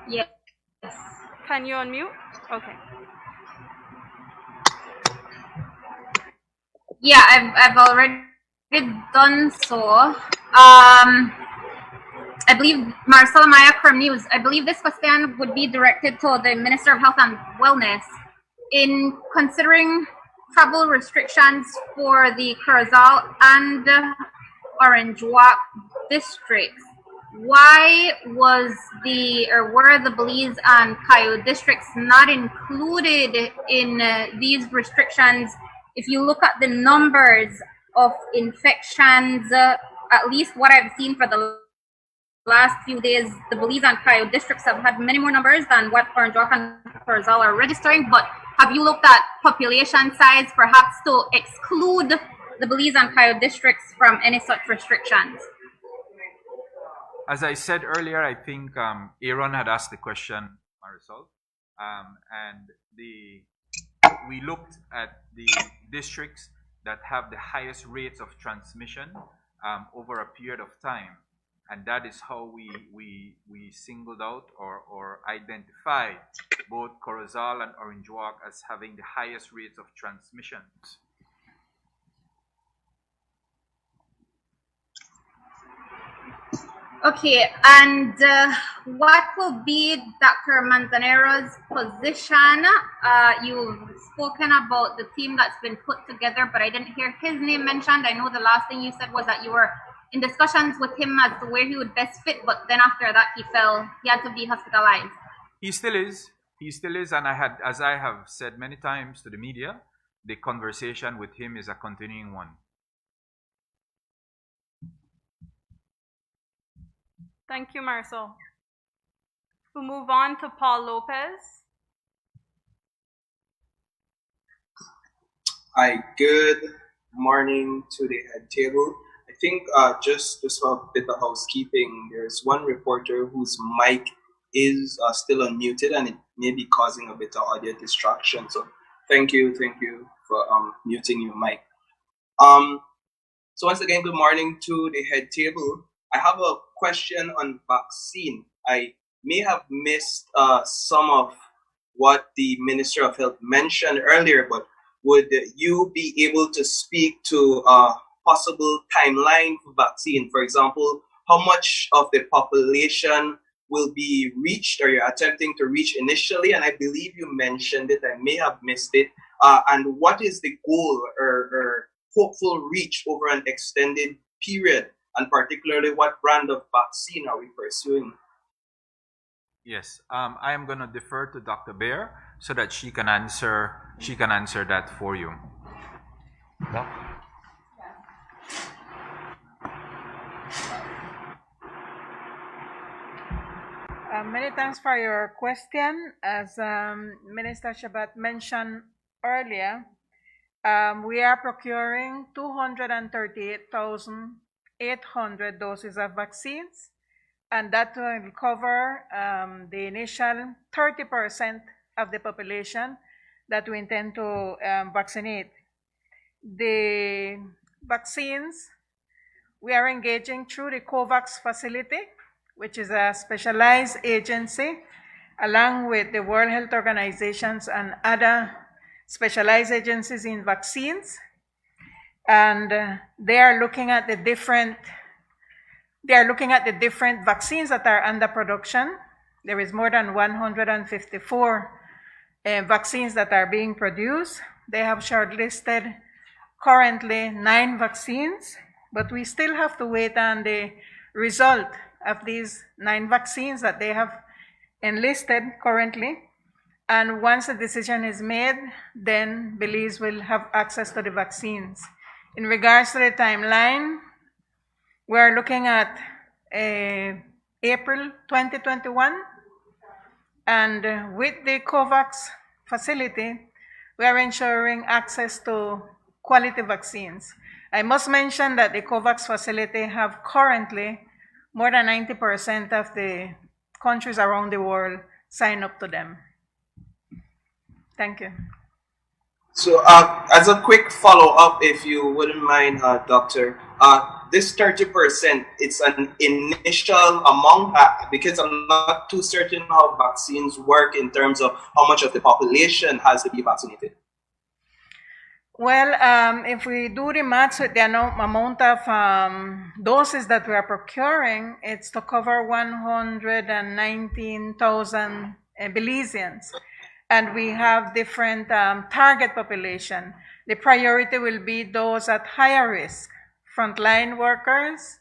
Yes. Can you unmute? Okay. Yeah, I've already done so. I believe Marcela Maya from News. I believe this question would be directed to the Minister of Health and Wellness. In considering travel restrictions for the Corozal and Orange Walk districts, why were the Belize and Cayo districts not included in these restrictions? If you look at the numbers of infections, at least what I've seen for the last few days, the Belize and Cayo districts have had many more numbers than what Orange Walk and Corozal are registering. But have you looked at population size, perhaps to exclude the Belize and Cayo districts from any such restrictions? As I said earlier, I think Aaron had asked the question, Marisol, and we looked at the districts that have the highest rates of transmission over a period of time, and that is how we singled out or identified both Corozal and Orange Walk as having the highest rates of transmissions. Okay, and what will be Dr. Manzanero's position? You've spoken about the team that's been put together, but I didn't hear his name mentioned. I know the last thing you said was that you were in discussions with him as to where he would best fit, but then after that he had to be hospitalized. He still is, and as I have said many times to the media, the conversation with him is a continuing one. Thank you, Marisol. We'll move on to Paul Lopez. Hi, good morning to the head table. I think just for a bit of housekeeping, there's one reporter whose mic is still unmuted and it may be causing a bit of audio distraction. So thank you for muting your mic. So once again, good morning to the head table. I have a question on vaccine. I may have missed some of what the Minister of Health mentioned earlier, but would you be able to speak to a possible timeline for vaccine? For example, how much of the population will be reached or you're attempting to reach initially? And I believe you mentioned it, I may have missed it. And what is the goal or hopeful reach over an extended period? And particularly, what brand of vaccine are we pursuing? Yes, I am going to defer to Dr. Bear so that she can answer that for you. Doc? Many thanks for your question. As Minister Shabat mentioned earlier, we are procuring 238,800 doses of vaccines, and that will cover the initial 30% of the population that we intend to vaccinate. The vaccines, we are engaging through the COVAX facility, which is a specialized agency, along with the World Health Organizations and other specialized agencies in vaccines. And they are looking at the different vaccines that are under production. There is more than 154 vaccines that are being produced. They have shortlisted currently 9 vaccines, but we still have to wait on the result of these 9 vaccines that they have enlisted currently. And once a decision is made, then Belize will have access to the vaccines. In regards to the timeline, we're looking at April 2021. And with the COVAX facility, we are ensuring access to quality vaccines. I must mention that the COVAX facility have currently more than 90% of the countries around the world sign up to them. Thank you. So as a quick follow-up, if you wouldn't mind, Doctor, this 30%, it's an initial amount, because I'm not too certain how vaccines work in terms of how much of the population has to be vaccinated. Well, if we do the maths with the amount of doses that we are procuring, it's to cover 119,000 Belizeans. And we have different target population. The priority will be those at higher risk, frontline workers,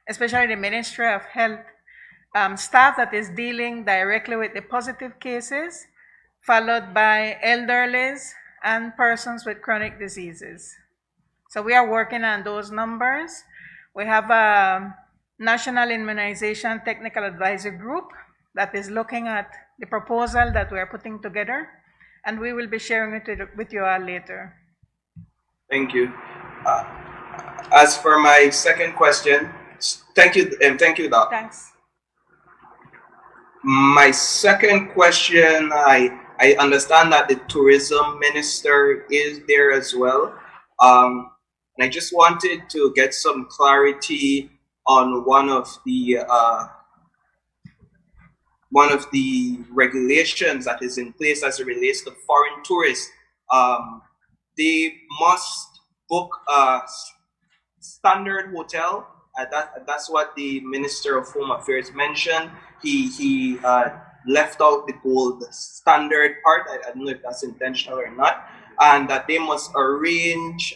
especially the Ministry of Health staff that is dealing directly with the positive cases, followed by elderlies and persons with chronic diseases. So we are working on those numbers. We have a National Immunization Technical Advisory Group that is looking at the proposal that we are putting together, and we will be sharing it with you all later. Thank you. As for my second question, thank you, Doc. Thanks. My second question, I understand that the tourism minister is there as well. And I just wanted to get some clarity on one of the regulations that is in place as it relates to foreign tourists. They must book a standard hotel. That's what the Minister of Home Affairs mentioned. He left out the gold standard part. I don't know if that's intentional or not. And that they must arrange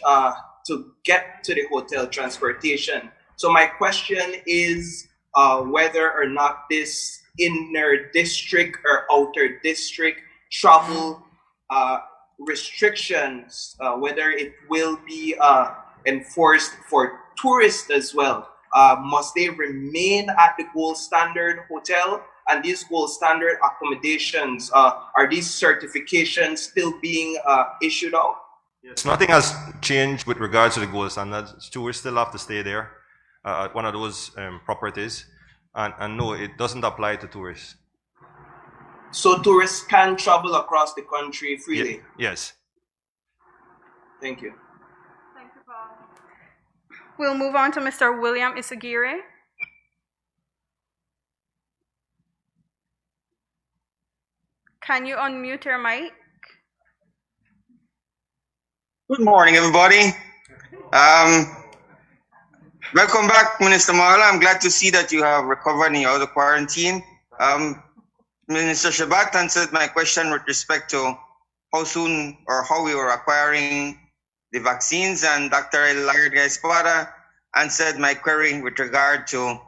to get to the hotel transportation. So my question is whether or not this inner district or outer district travel restrictions, whether it will be enforced for tourists as well. Must they remain at the gold standard hotel? And these gold standard accommodations, are these certifications still being issued out? Yes, nothing has changed with regards to the gold standards. Tourists still have to stay there at one of those properties. And no, it doesn't apply to tourists. So tourists can travel across the country freely? Yes. Thank you. Thank you, Paul. We'll move on to Mr. William Isagire. Can you unmute your mic? Good morning, everybody. Welcome back, Minister Marla. I'm glad to see that you have recovered and you're out of quarantine. Minister Shabat answered my question with respect to how soon or how we were acquiring the vaccines, and Dr. Larga Espada answered my query with regard to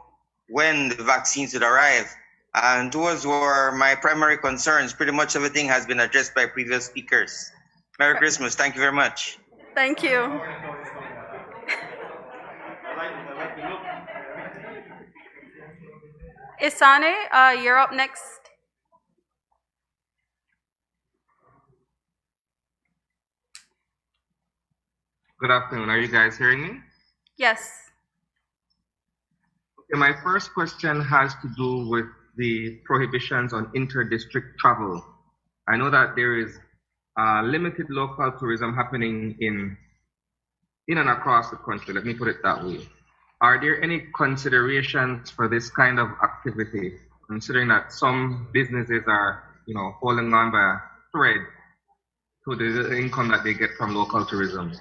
when the vaccines would arrive. And those were my primary concerns. Pretty much everything has been addressed by previous speakers. Merry Christmas. Thank you very much. Thank you. Isane, you're up next. Good afternoon. Are you guys hearing me? Yes. Okay, my first question has to do with the prohibitions on inter-district travel. I know that there is limited local tourism happening in and across the country. Let me put it that way. Are there any considerations for this kind of activity, considering that some businesses are, holding on by a thread to the income that they get from local tourism?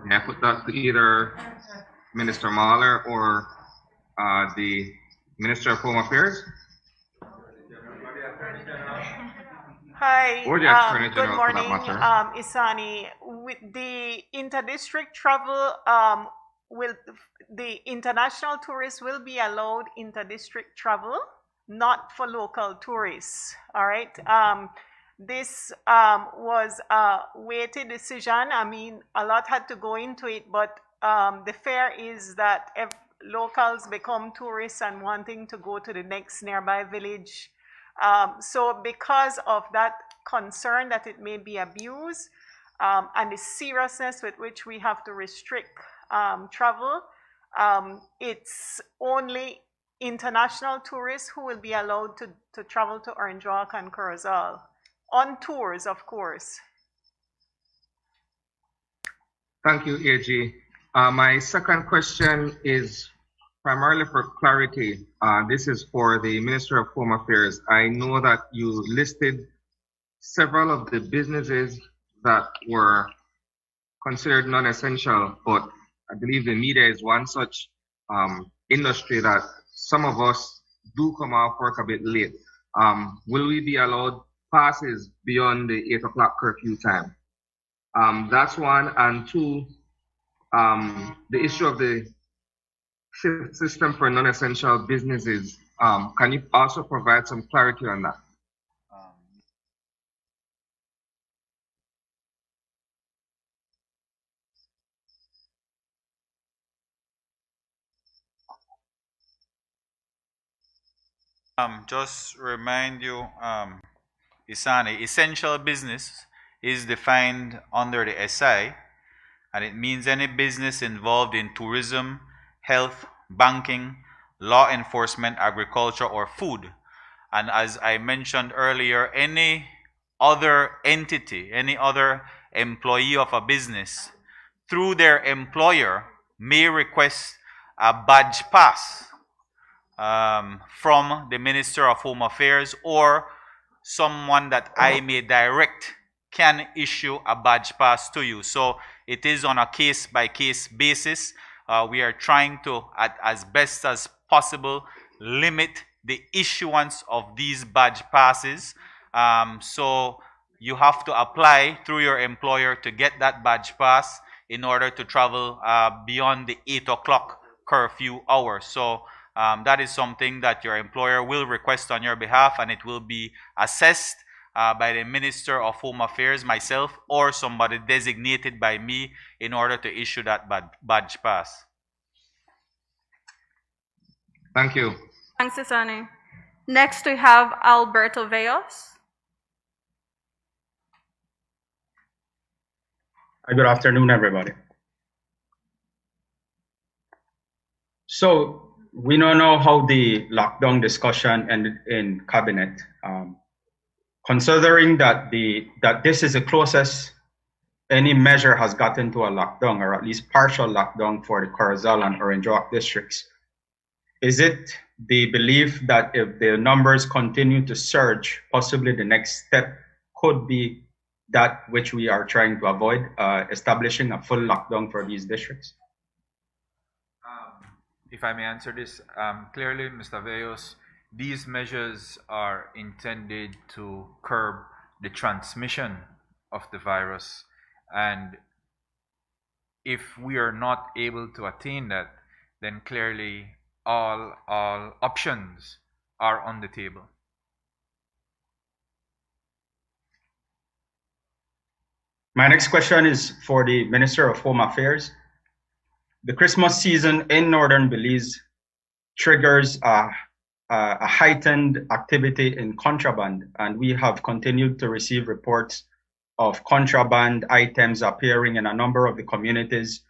May I put that to either Minister Mahler or the Minister of Home Affairs? Hi, Or the Attorney good General, for that morning, matter. Isani. With the inter-district travel, the international tourists will be allowed inter-district travel, not for local tourists. All right. This was a weighted decision. I mean, a lot had to go into it, but the fear is that if locals become tourists and wanting to go to the next nearby village. So because of that concern that it may be abused and the seriousness with which we have to restrict travel, it's only international tourists who will be allowed to travel to Orange Walk and Curacao. On tours, of course. Thank you, AG. My second question is primarily for clarity. This is for the Minister of Home Affairs. I know that you listed several of the businesses that were considered non-essential, but I believe the media is one such industry that some of us do come off work a bit late. Will we be allowed passes beyond the 8 o'clock curfew time? That's one. And two, the issue of the shift system for non-essential businesses. Can you also provide some clarity on that? Just remind you, Isani, essential business is defined under the SI, and it means any business involved in tourism, health, banking, law enforcement, agriculture, or food. And as I mentioned earlier, any other entity, any other employee of a business, through their employer, may request a badge pass from the Minister of Home Affairs, or someone that I may direct can issue a badge pass to you. So it is on a case-by-case basis. We are trying to, as best as possible, limit the issuance of these badge passes. So you have to apply through your employer to get that badge pass in order to travel beyond the 8 o'clock curfew hour. So that is something that your employer will request on your behalf, and it will be assessed by the Minister of Home Affairs, myself, or somebody designated by me in order to issue that badge pass. Thank you. Thanks, Isani. Next, we have Alberto Veos. Good afternoon, everybody. So we don't know how the lockdown discussion ended in cabinet. Considering that this is the closest any measure has gotten to a lockdown, or at least partial lockdown for the Corozal and Orange Walk districts, is it the belief that if the numbers continue to surge, possibly the next step could be that which we are trying to avoid, establishing a full lockdown for these districts? If I may answer this, clearly, Mr. Veyos, these measures are intended to curb the transmission of the virus. And if we are not able to attain that, then clearly all options are on the table. My next question is for the Minister of Home Affairs. The Christmas season in northern Belize triggers a heightened activity in contraband, and we have continued to receive reports of contraband items appearing in a number of the communities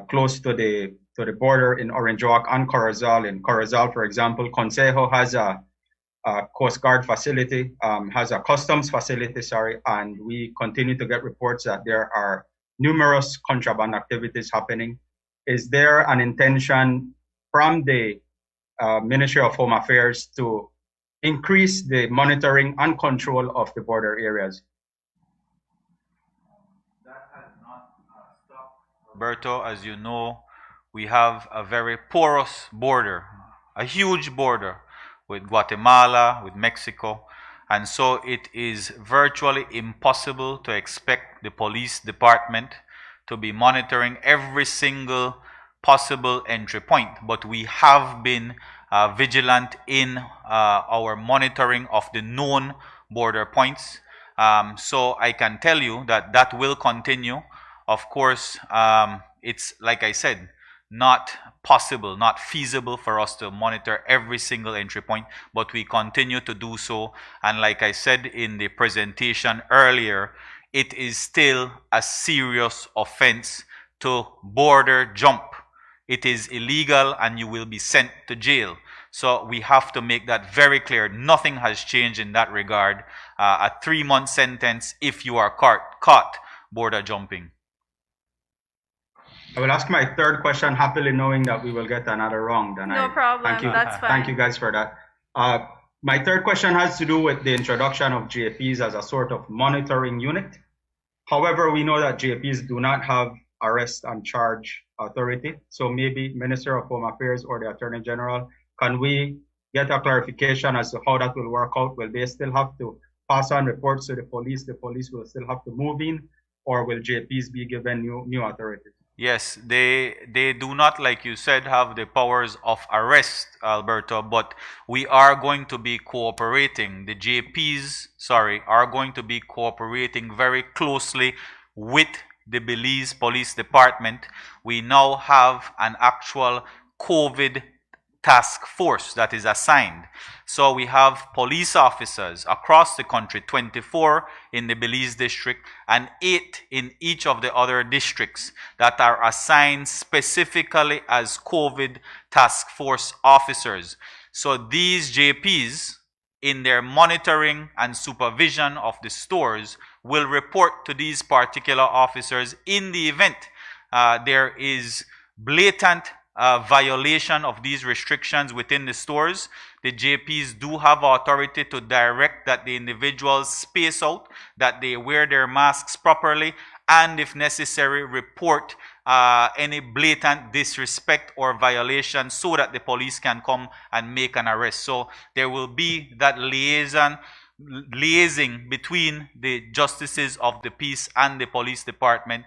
close to the border in Orange Walk and Corozal. In Corozal, for example, Consejo has a Coast Guard facility, has a customs facility, and we continue to get reports that there are numerous contraband activities happening. Is there an intention from the Ministry of Home Affairs to increase the monitoring and control of the border areas? That has not stopped. Roberto, as you know, we have a very porous border, a huge border with Guatemala, with Mexico, and so it is virtually impossible to expect the police department to be monitoring every single possible entry point. But we have been vigilant in our monitoring of the known border points. So I can tell you that that will continue. Of course, it's like I said, not possible, not feasible for us to monitor every single entry point, but we continue to do so. And like I said in the presentation earlier, it is still a serious offense to border jump. It is illegal and you will be sent to jail. So we have to make that very clear. Nothing has changed in that regard. A 3-month sentence if you are caught border jumping. I will ask my third question, happily knowing that we will get another round. No problem, thank you. That's fine. Thank you guys for that. My third question has to do with the introduction of GAPs as a sort of monitoring unit. However, we know that GAPs do not have arrest and charge authority. So maybe Minister of Home Affairs or the Attorney General, can we get a clarification as to how that will work out? Will they still have to pass on reports to the police? The police will still have to move in, or will GAPs be given new authorities? Yes, they do not, like you said, have the powers of arrest, Alberto, but we are going to be cooperating. The GAPs, are going to be cooperating very closely with the Belize Police Department. We now have an actual COVID task force that is assigned. So we have police officers across the country, 24 in the Belize district and 8 in each of the other districts that are assigned specifically as COVID task force officers. So these JPs, in their monitoring and supervision of the stores, will report to these particular officers in the event there is blatant violation of these restrictions within the stores. The JPs do have authority to direct that the individuals space out, that they wear their masks properly, and if necessary, report any blatant disrespect or violation so that the police can come and make an arrest. So there will be that liaising between the justices of the peace and the police department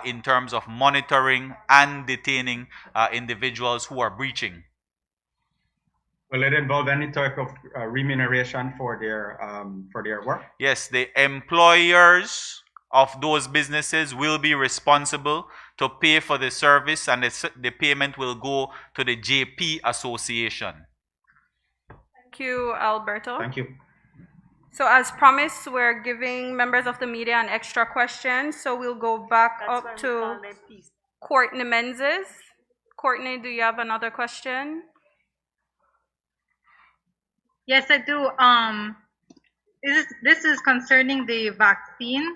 in terms of monitoring and detaining individuals who are breaching. Will it involve any type of remuneration for their work? Yes, the employers of those businesses will be responsible to pay for the service, and the payment will go to the JP Association. Thank you, Alberto. Thank you. So as promised, we're giving members of the media an extra question. So we'll go back up to Courtney Menzies. Courtney, do you have another question? Yes, I do. This is concerning the vaccine.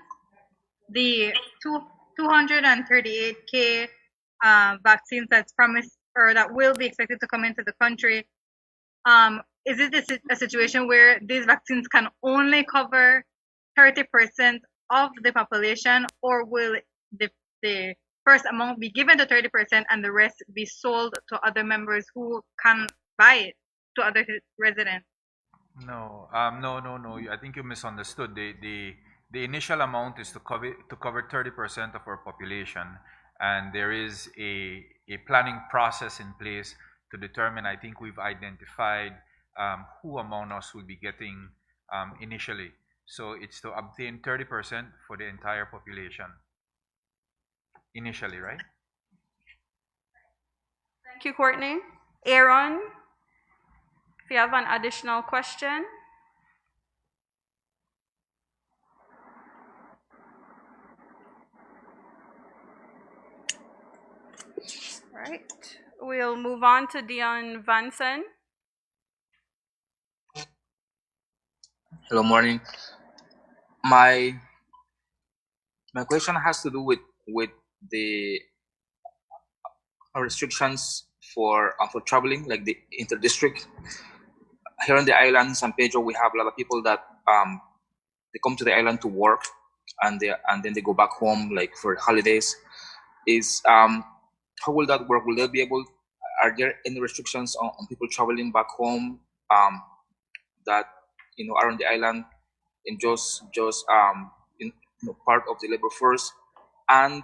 The 238K vaccines that's promised or that will be expected to come into the country. Is it a situation where these vaccines can only cover 30% of the population, or will the first amount be given to 30% and the rest be sold to other members who can buy it to other residents? No, no. I think you misunderstood. The initial amount is to cover 30% of our population, and there is a planning process in place to determine. I think we've identified who among us will be getting initially. So it's to obtain 30% for the entire population initially, right? Thank you, Courtney. Aaron, if you have an additional question. All right, we'll move on to Dion Vanson. Hello, morning. My question has to do with the restrictions for traveling, like the inter-district. Here on the island, San Pedro, we have a lot of people that they come to the island to work, and then they go back home like for holidays. How will that work? Will they be able? Are there any restrictions on people traveling back home that are on the island and just part of the labor force? And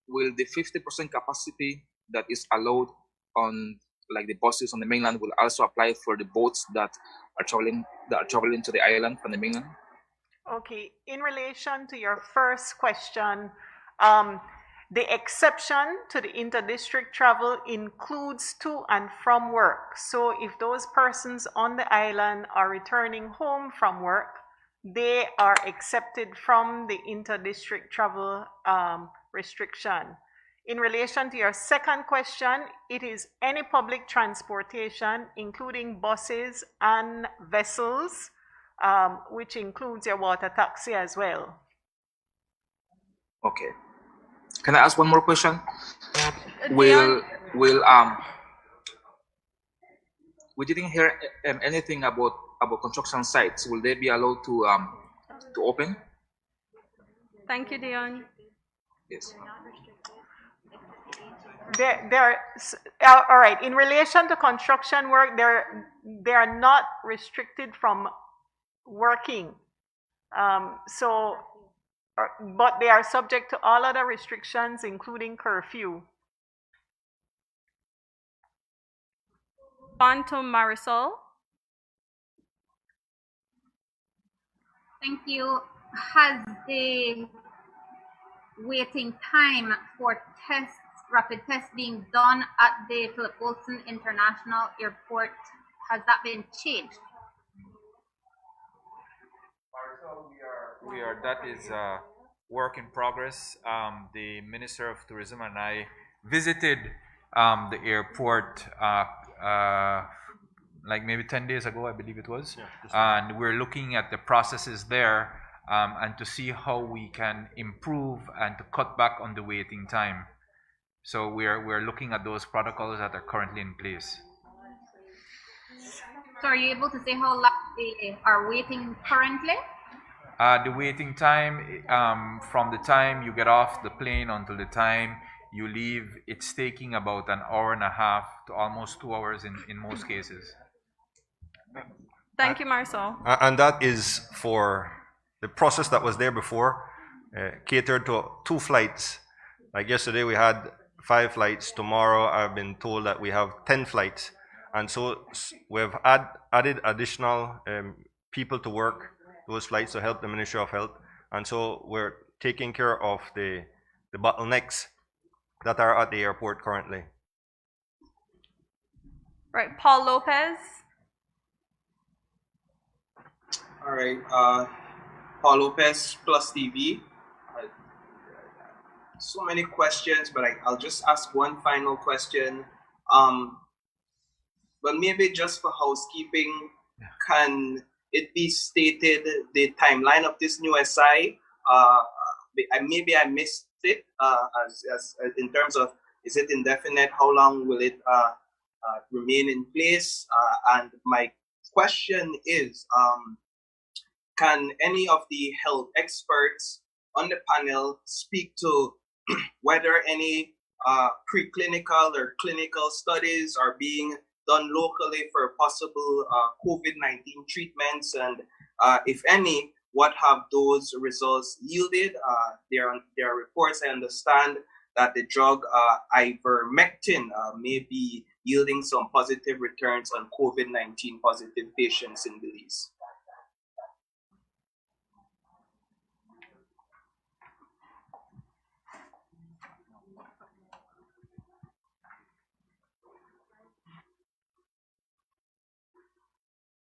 will the 50% capacity that is allowed on like the buses on the mainland will also apply for the boats that are traveling to the island from the mainland? Okay, in relation to your first question, the exception to the inter-district travel includes to and from work. So if those persons on the island are returning home from work, they are accepted from the inter-district travel restriction. In relation to your second question, it is any public transportation, including buses and vessels, which includes your water taxi as well. Okay. Can I ask one more question? We didn't hear anything about construction sites. Will they be allowed to open? Thank you, Dion. Yes. All right. In relation to construction work, they are not restricted from working. But they are subject to all other restrictions, including curfew. On to Marisol. Thank you. Has the waiting time for rapid tests being done at the Philip Wilson International Airport, has that been changed? That is a work in progress. The Minister of Tourism and I visited the airport like maybe 10 days ago, I believe it was. And we're looking at the processes there and to see how we can improve and to cut back on the waiting time. So we're looking at those protocols that are currently in place. So are you able to say how long they are waiting currently? The waiting time from the time you get off the plane until the time you leave, it's taking about an hour and a half to almost 2 hours in most cases. Thank you, Marisol. And that is for the process that was there before, catered to 2 flights. Like yesterday we had 5 flights. Tomorrow I've been told that we have 10 flights. And so we've added additional people to work those flights to help the Ministry of Health. And so we're taking care of the bottlenecks that are at the airport currently. Right, Paul Lopez. All right, Paul Lopez, Plus TV. So many questions, but I'll just ask one final question. But maybe just for housekeeping, can it be stated the timeline of this new SI? Maybe I missed it as in terms of, is it indefinite? How long will it remain in place? And my question is, can any of the health experts on the panel speak to whether any preclinical or clinical studies are being done locally for possible COVID-19 treatments? And if any, what have those results yielded? There are reports, I understand, that the drug ivermectin may be yielding some positive returns on COVID-19 positive patients in Belize.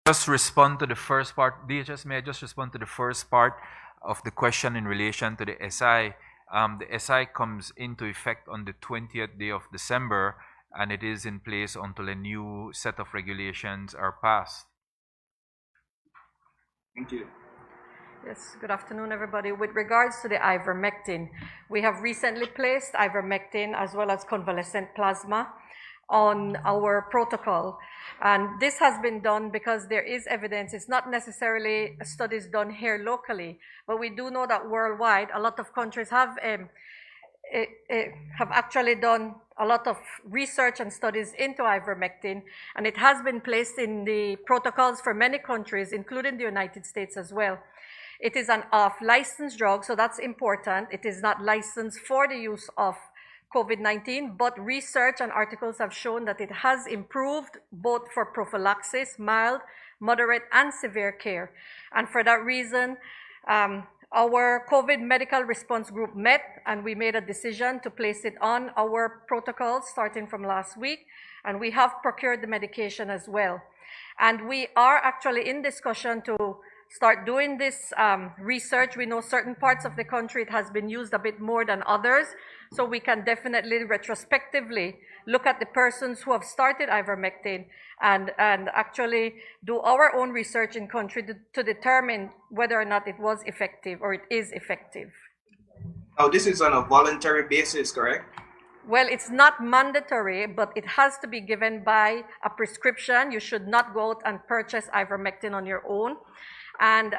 Just respond to the first part. DHS, may I just respond to the first part of the question in relation to the SI? The SI comes into effect on the 20th day of December, and it is in place until a new set of regulations are passed. Thank you. Yes, good afternoon, everybody. With regards to the ivermectin, we have recently placed ivermectin as well as convalescent plasma on our protocol. And this has been done because there is evidence. It's not necessarily studies done here locally, but we do know that worldwide, a lot of countries have actually done a lot of research and studies into ivermectin, and it has been placed in the protocols for many countries, including the United States as well. It is an off-licensed drug, so that's important. It is not licensed for the use of COVID-19, but research and articles have shown that it has improved both for prophylaxis, mild, moderate, and severe care. And for that reason, our COVID medical response group met, and we made a decision to place it on our protocols starting from last week, and we have procured the medication as well. And we are actually in discussion to start doing this research. We know certain parts of the country it has been used a bit more than others, so we can definitely retrospectively look at the persons who have started ivermectin and actually do our own research in country to determine whether or not it was effective or it is effective. Oh, this is on a voluntary basis, correct? Well, it's not mandatory, but it has to be given by a prescription. You should not go out and purchase ivermectin on your own. And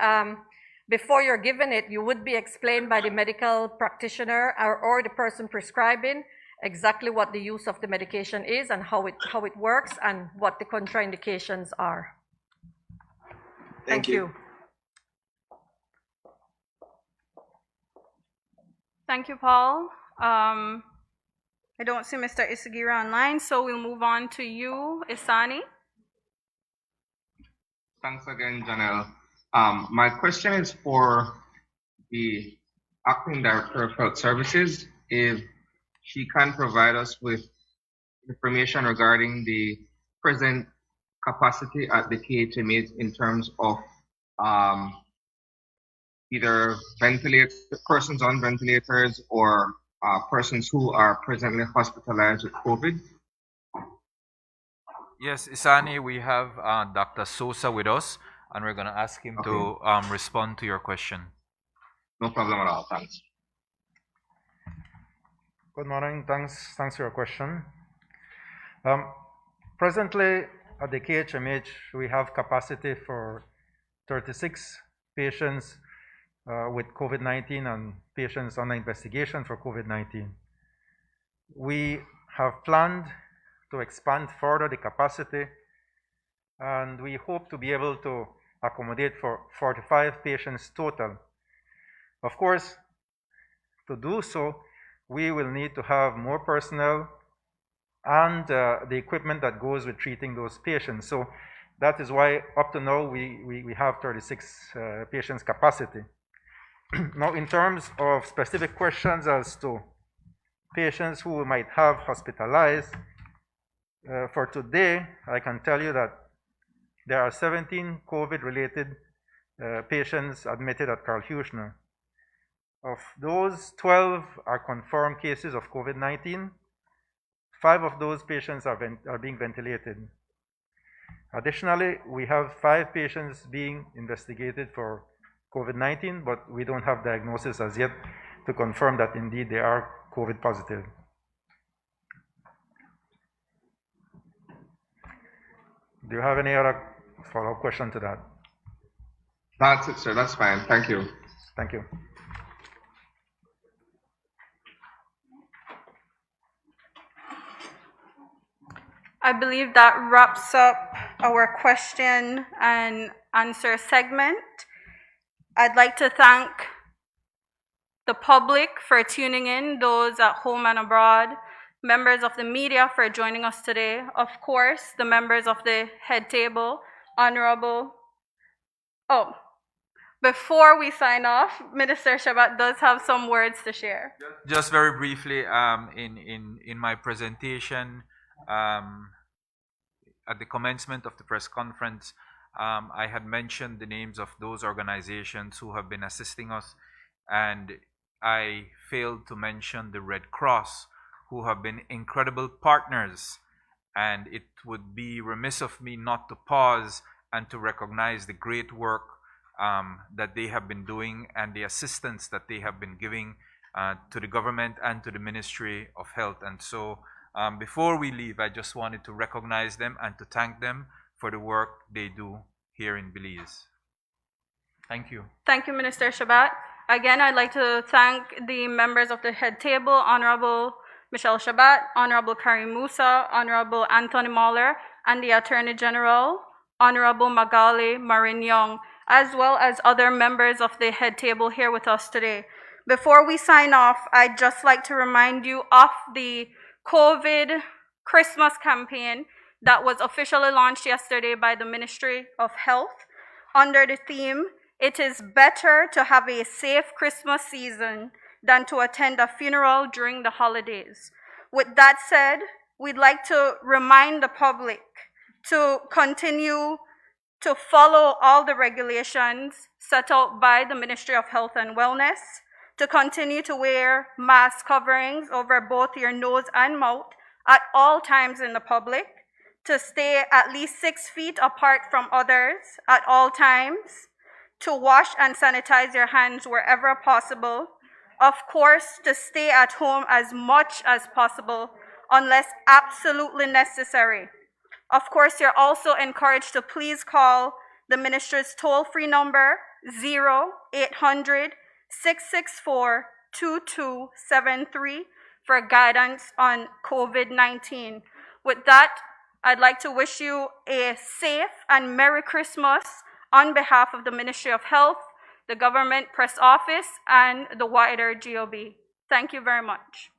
before you're given it, you would be explained by the medical practitioner or the person prescribing exactly what the use of the medication is and how it works and what the contraindications are. Thank you. Thank you, Paul. I don't see Mr. Isagira online, so we'll move on to you, Isani. Thanks again, Janelle. My question is for the Acting Director of Health Services, if she can provide us with information regarding the present capacity at the KHMH in terms of either persons on ventilators or persons who are presently hospitalized with COVID. Yes, Isani, we have Dr. Sosa with us, and we're going to ask him to respond to your question. No problem at all. Thanks. Good morning. Thanks for your question. Presently, at the KHMH, we have capacity for 36 patients with COVID-19 and patients under investigation for COVID-19. We have planned to expand further the capacity, and we hope to be able to accommodate for 45 patients total. Of course, to do so, we will need to have more personnel and the equipment that goes with treating those patients. So that is why up to now we have 36 patients capacity. Now, in terms of specific questions as to patients who we might have hospitalized, for today, I can tell you that there are 17 COVID-related patients admitted at Carl Huchner. Of those, 12 are confirmed cases of COVID-19. 5 of those patients are being ventilated. Additionally, we have 5 patients being investigated for COVID-19, but we don't have diagnosis as yet to confirm that indeed they are COVID positive. Do you have any other follow-up question to that? That's it, sir. That's fine. Thank you. Thank you. I believe that wraps up our question and answer segment. I'd like to thank the public for tuning in, those at home and abroad, members of the media for joining us today, of course, the members of the head table, before we sign off, Minister Shabat does have some words to share. Just very briefly, in my presentation, at the commencement of the press conference, I had mentioned the names of those organizations who have been assisting us, and I failed to mention the Red Cross, who have been incredible partners, and it would be remiss of me not to pause and to recognize the great work that they have been doing and the assistance that they have been giving to the government and to the Ministry of Health. And so before we leave, I just wanted to recognize them and to thank them for the work they do here in Belize. Thank you. Thank you, Minister Shabat. Again, I'd like to thank the members of the head table, Honorable Michelle Shabat, Honorable Karim Musa, Honorable Anthony Mahler, and the Attorney General, Honorable Magali Marin Young, as well as other members of the head table here with us today. Before we sign off, I'd just like to remind you of the COVID Christmas campaign that was officially launched yesterday by the Ministry of Health under the theme, "It is better to have a safe Christmas season than to attend a funeral during the holidays." With that said, we'd like to remind the public to continue to follow all the regulations set out by the Ministry of Health and Wellness, to continue to wear mask coverings over both your nose and mouth at all times in the public, to stay at least 6 feet apart from others at all times, to wash and sanitize your hands wherever possible, of course, to stay at home as much as possible unless absolutely necessary. Of course, you're also encouraged to please call the Ministry's toll-free number 0800-664-2273 for guidance on COVID-19. With that, I'd like to wish you a safe and Merry Christmas on behalf of the Ministry of Health, the Government Press Office, and the wider GOB. Thank you very much.